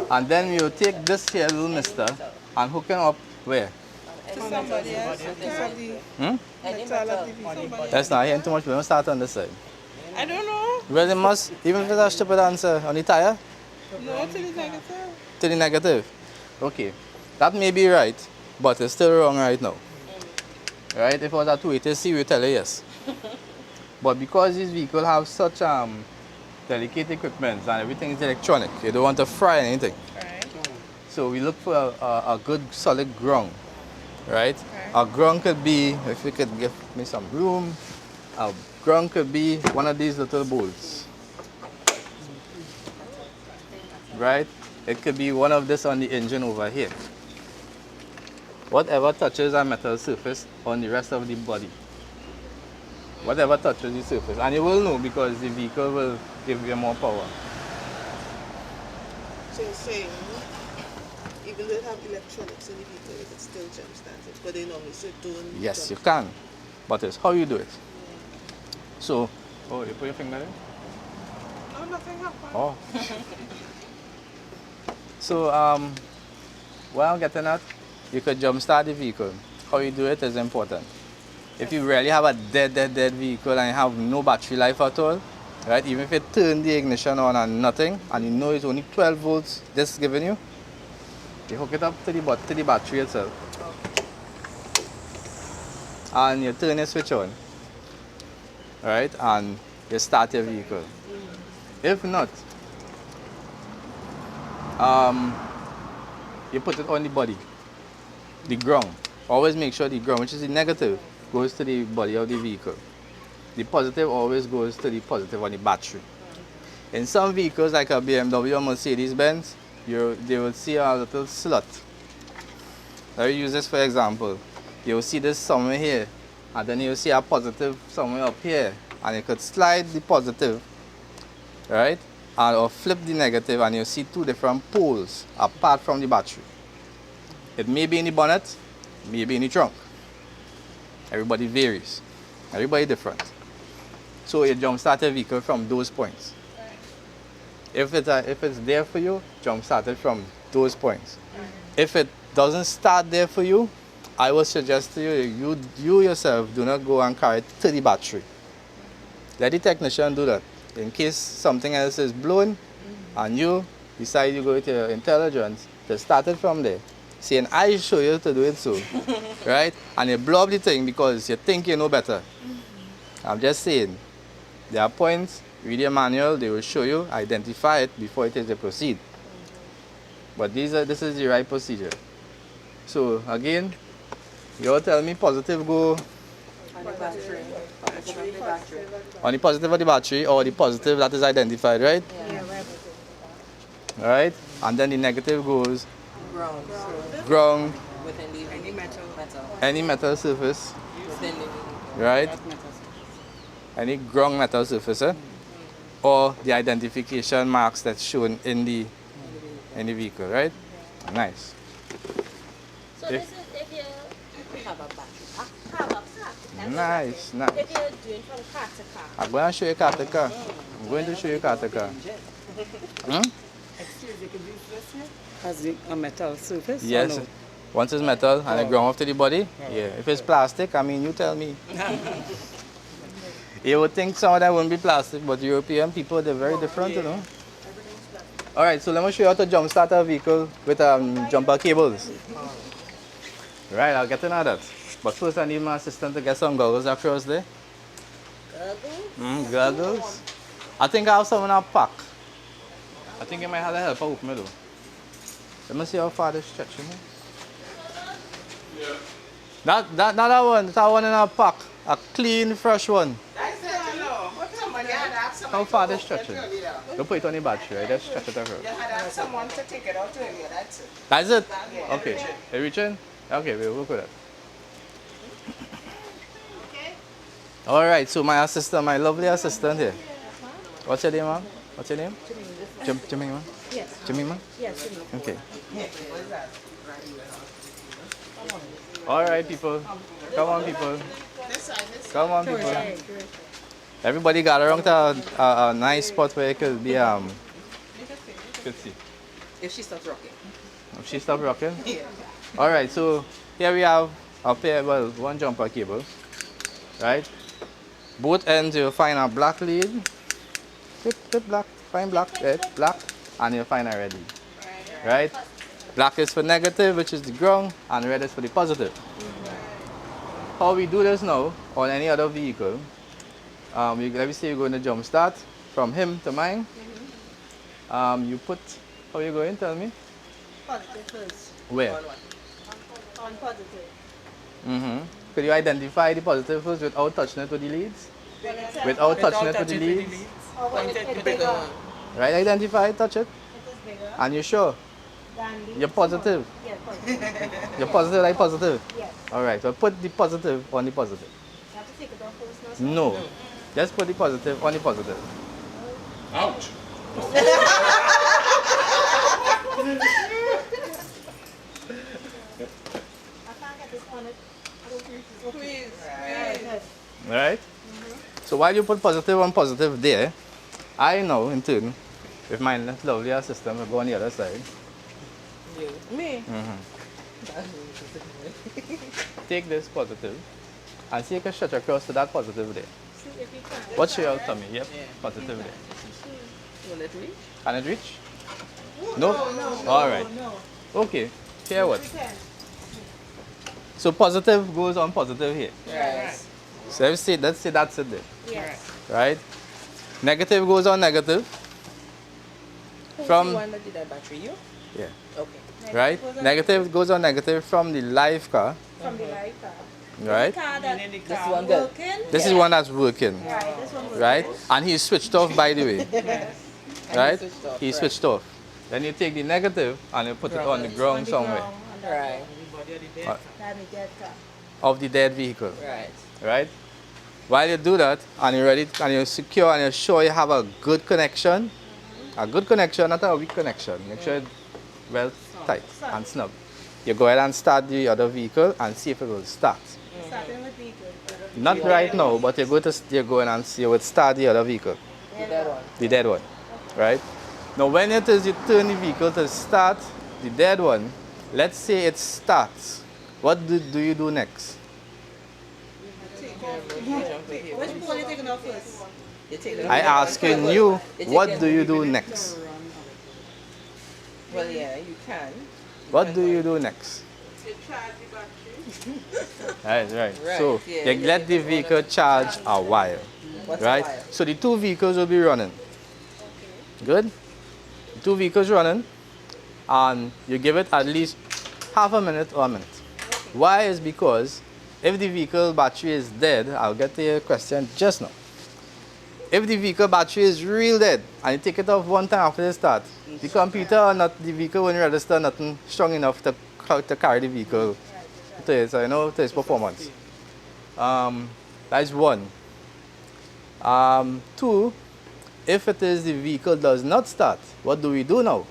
And then you take this here little mister and hook him up where? To somebody else. To somebody. Metal of the somebody. That's not hearing too much, we're going to start on this side. I don't know. Well, it must, even if it's a stupid answer, on the tire? No, to the negative. To the negative. Okay, that may be right, but it's still wrong right now. Right? If it was a 280C, we tell you yes. But because these vehicles have such delicate equipment and everything is electronic, you don't want to fry anything. Right. So we look for a good solid ground. Right? A ground could be, if you could give me some room, a ground could be one of these little bowls. Right? It could be one of this on the engine over here. Whatever touches a metal surface on the rest of the body. Whatever touches the surface. And you will know because the vehicle will give you more power. So you're saying, even though it have electronics in the vehicle, it could still jump start it, but they normally say don't. Yes, you can. But it's how you do it. So, oh, you put your finger there? No, nothing happened. Oh. So, what I'm getting at, you could jump start the vehicle. How you do it is important. If you really have a dead vehicle and you have no battery life at all, right? Even if you turn the ignition on and nothing, and you know it's only 12 volts this is giving you, you hook it up to the battery itself. And you turn your switch on, right? And you start your vehicle. If not, you put it on the body, the ground. Always make sure the ground, which is the negative, goes to the body of the vehicle. The positive always goes to the positive on the battery. In some vehicles like a BMW or Mercedes-Benz, they will see a little slot. Let me use this for example. You'll see this somewhere here, and then you'll see a positive somewhere up here, and you could slide the positive, right? Or flip the negative, and you'll see 2 different poles apart from the battery. It may be in the bonnet, may be in the trunk. Everybody varies. Everybody different. So you jump start a vehicle from those points. If it's there for you, jump start it from those points. If it doesn't start there for you, I will suggest to you, you yourself do not go and carry it to the battery. Let the technician do that. In case something else is blown and you decide you go with your intelligence to start it from there. Saying, I show you to do it so. Right? And you blow up the thing because you think you know better. I'm just saying, there are points, read your manual, they will show you, identify it before it is to proceed. But this is the right procedure. So again, you all tell me positive go On the battery. On the battery. on the positive of the battery or the positive that is identified, right? Yeah, right. Alright? And then the negative goes Ground. So ground, within the any metal. any metal surface, Within the right? Any ground metal surface, or the identification marks that's shown in the vehicle, right? Nice. So If- this is if you have a battery. have a car. Nice, nice. If you're doing from car to car. I'm going to show you car to car. I'm going to show you car to car. Hmm? Has a metal surface? or Yes. no? Once it's metal and it ground off to the body, yeah. If it's plastic, I mean, you tell me. You would think some of that wouldn't be plastic, but European people, they're very different, you know. All right, so let me show you how to jump start a vehicle with jumper cables. Right, I'll get to know that. But first, I need my assistant to get some goggles across there. Goggles? I think I have some in our pack. I think you might have to help out with me though. Let me see how far this stretching is. Not that one, that one in our pack. A clean, fresh one. That's it, I know. What somebody had asked How somebody far to this go stretching? earlier. Don't put it on the battery, right? Just stretch it across. You had asked someone to take it out earlier, that's it. That's it? Yeah. Okay. You reaching? Okay, we'll work with that. Okay? Alright, so my assistant, my lovely assistant here. What's your name, ma'am? What's your name? Jemima? Yes. Jemima? Yes. Okay. Alright, people. Come on, people. Come on, people. Everybody got around to a nice spot where it could be, could see. If she starts rocking. If she stop rocking? Alright, so here we have a pair, well, one jumper cable. Right? Both ends you'll find a black lead. Tip black, find black, red, black, and you'll find a red lead. Right? Black is for negative, which is the ground, and red is for the positive. How we do this now on any other vehicle, let me say you're going to jump start from him to mine. You put, how you going, tell me? Positive first. Where? On positive. Could you identify the positive first without touching it with the leads? When it's Without touching it with the leads? or when it's Bigger bigger. one. Right, identify, touch it. It is bigger And you're sure? than the You're positive. Yeah, positive. You're positive like positive? Yes. Alright, so put the positive on the positive. You have to take it off first now. No. Just put the positive on the positive. Ouch. I can't get this on it. Please, Good. Alright? So while you put positive on positive there, I know in turn, with my lovely assistant, will go on the other side. Me? Take this positive and see if you can stretch across to that positive there. See if you can. What's your tummy? Yep, positive there. Will it reach? Can it reach? No? Alright. No. Okay. Here what? Pretend. So positive goes on positive here. Yes. So let's say that's it there. Yes. Right? Negative goes on negative. Who's From- the one that did that battery? You? Yeah. Okay. Right? Negative goes on negative from the live car. From the light car. Right? Car that This one good. working. This is one that's working. Right, this one working. Right? And he's switched off, by the way. Right? switched off, He right. switched off. Then you take the negative and you put it on the ground On the somewhere ground, on the- Right. That the dead car. of the dead vehicle. Right. Right? While you do that and you're ready and you're secure and you're sure you have a good connection, a good connection, not a weak connection. Make sure it's well tight and snug. You go ahead and start the other vehicle and see if it will start. Starting with vehicle. Not right now, but you're going and see you would start the other vehicle, The dead one. the dead one. Right? Now when it is you turn the vehicle to start the dead one, let's say it starts what do you do next? Which pole you taking off first? You take the I asking you, what do you do next? Well, yeah, you can. What do you do next? You charge the battery. Right. Right, So yeah, you you let get the one vehicle charge a while. What's Right? a while? So the two vehicles will be running. Good? The two vehicles running, and you give it at least half a minute or a minute. Why is because if the vehicle battery is dead, I'll get to your question just now. If the vehicle battery is real dead and you take it off one time after the start, the computer or not the vehicle won't register nothing strong enough to carry the vehicle to its, to its performance. That's one. Two, if it is the vehicle does not start, what do we do now?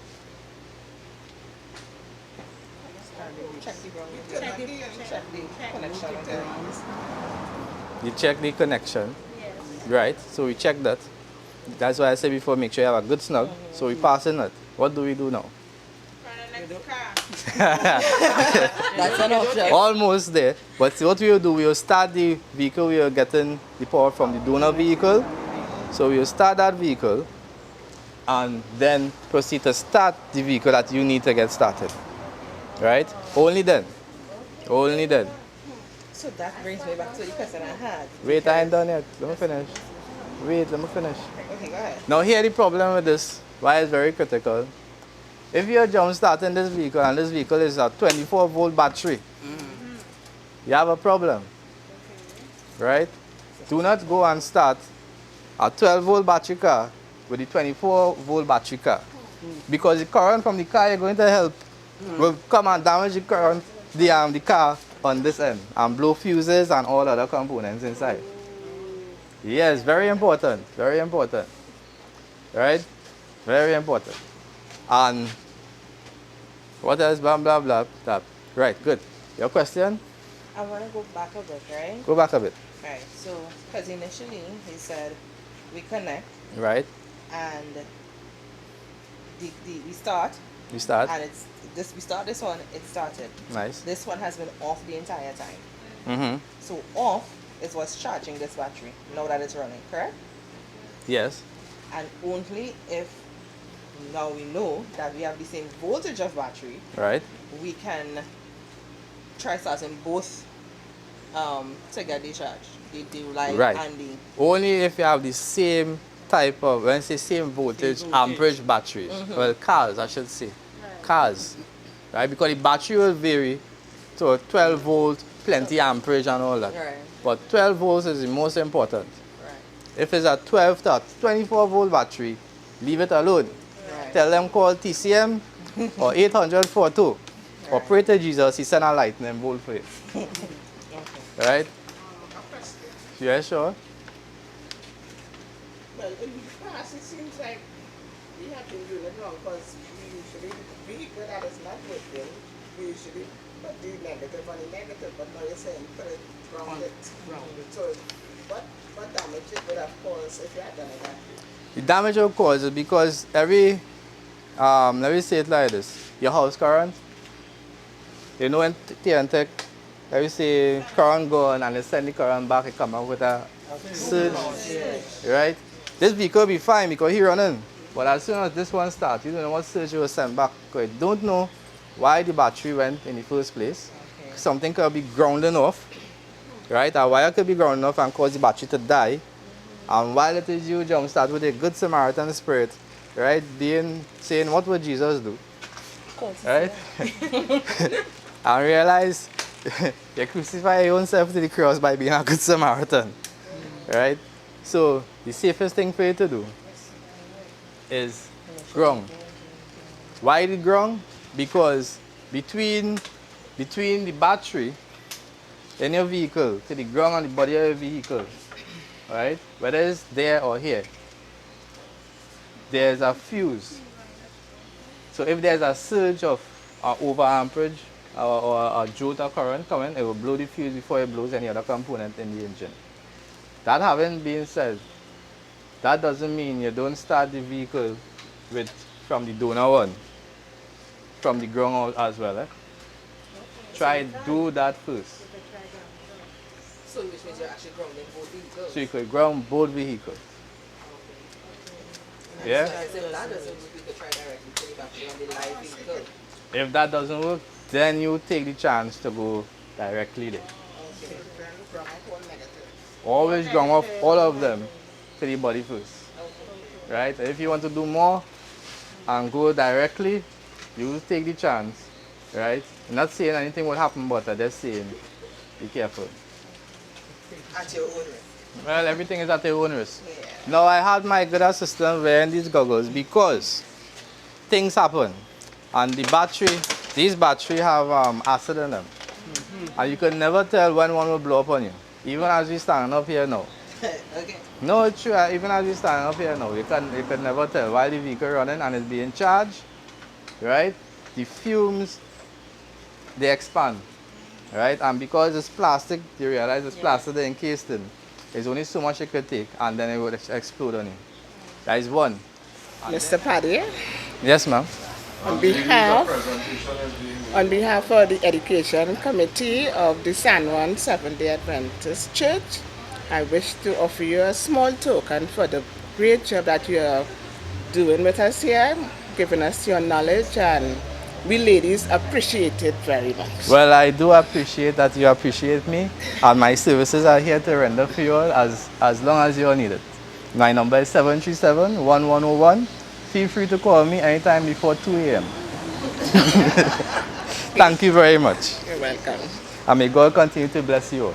Check the connection of the You check the connection, right? So we check that. That's why I said before, make sure you have a good snug. So we pass in it. What do we do now? That's an option. Almost there. But what we will do, we will start the vehicle. We are getting the power from the donor vehicle. So we will start that vehicle and then proceed to start the vehicle that you need to get started. Right? Only then. Only then. So that brings me back to the question I had. Wait, I ain't done yet. Let me finish. Wait, let me finish. Okay, go ahead. Now here the problem with this, why it's very critical. If you're jump starting this vehicle and this vehicle is a 24 volt battery, you have a problem. Right? Do not go and start a 12 volt battery car with a 24 volt battery car. Because the current from the car you're going to help will come and damage the current, the car on this end and blow fuses and all other components inside. Yes, very important. Very important. Right? Very important. And what else? Blah, blah, blah, blah. Right, good. Your question? I want to go back a bit, right? Go back a bit. Right. So, because initially he said we connect Right? and we start, We start. and it's this. We start this one. It started. Nice. This one has been off the entire time. Mm-hmm. So off is what's charging this battery now that it's running, correct? Yes. And only if now we know that we have the same voltage of battery, Right? we can try starting both to get the charge, the light Right. and the Only if you have the same type of, when I say same voltage, amperage batteries. Well, cars, I should say. Cars. Right? Because the battery will vary to a 12 volt, plenty amperage and all that. right, But 12 volts is the most important. right, If it's a 12 to 24 volt battery, leave it alone. right. Tell them call TCM or 800-42. Or pray to Jesus, he send a lightning bolt for it. Right? Yeah, sure. Well, in the past, it seems like we have been doing it wrong because we usually, the vehicle that is not working, we usually put the negative on the negative, but now you're saying put it grounded. So what damage it would have caused if you had done it that way? The damage it will cause is because every, let me say it like this. Your house current, you know when TNTech, let me say current gone and they send the current back, it come out with a surge. Right? This vehicle will be fine because he running. But as soon as this one starts, you don't know what surge you will send back. Because you don't know why the battery went in the first place. Something could be grounding off. Right? A wire could be grounding off and cause the battery to die. And while it is you jump start with a good Samaritan spirit, right? Saying what would Jesus do? Right? And realize you crucify your own self to the cross by being a good Samaritan. Right? So the safest thing for you to do is ground. Why the ground? Because between the battery in your vehicle to the ground and the body of your vehicle, right? Whether it's there or here, there's a fuse. So if there's a surge of over amperage or a jolt of current coming, it will blow the fuse before it blows any other component in the engine. That having been said, that doesn't mean you don't start the vehicle from the donor one, from the ground out as well. try do that first. So which means you're actually grounding both vehicles. So you could ground both vehicles. Yeah? So as if that doesn't work, we could try directly to the battery on the live vehicle. If that doesn't work, then you take the chance to go directly there. Okay. Then ground off all negative. Always ground off all of them to the body first. Right? If you want to do more and go directly, you take the chance. Right? I'm not saying anything will happen, but I'm just saying be careful. At your own risk. Well, everything is at your own risk. Yeah. Now, I had my good assistant wearing these goggles because things happen. And the battery, these batteries have acid in them. And you can never tell when one will blow up on you. Even as we stand up here now. Okay. No, it's true. Even as we stand up here now, you can never tell. While the vehicle running and it's being charged, right? The fumes, they expand. Right? And because it's plastic, you realize it's plastic they're encased in. There's only so much it could take and then it would explode on you. That is one. Mr. Paddy, Yes, ma'am. on behalf of the Education Committee of the San Juan Seventh-day Adventist Church, I wish to offer you a small token for the great job that you are doing with us here, giving us your knowledge, and we ladies appreciate it very much. Well, I do appreciate that you appreciate me, and my services are here to render for you all as long as you all need it. My number is 737-1101. Feel free to call me anytime before 2 a.m. Thank you very much. You're welcome. And may God continue to bless you all.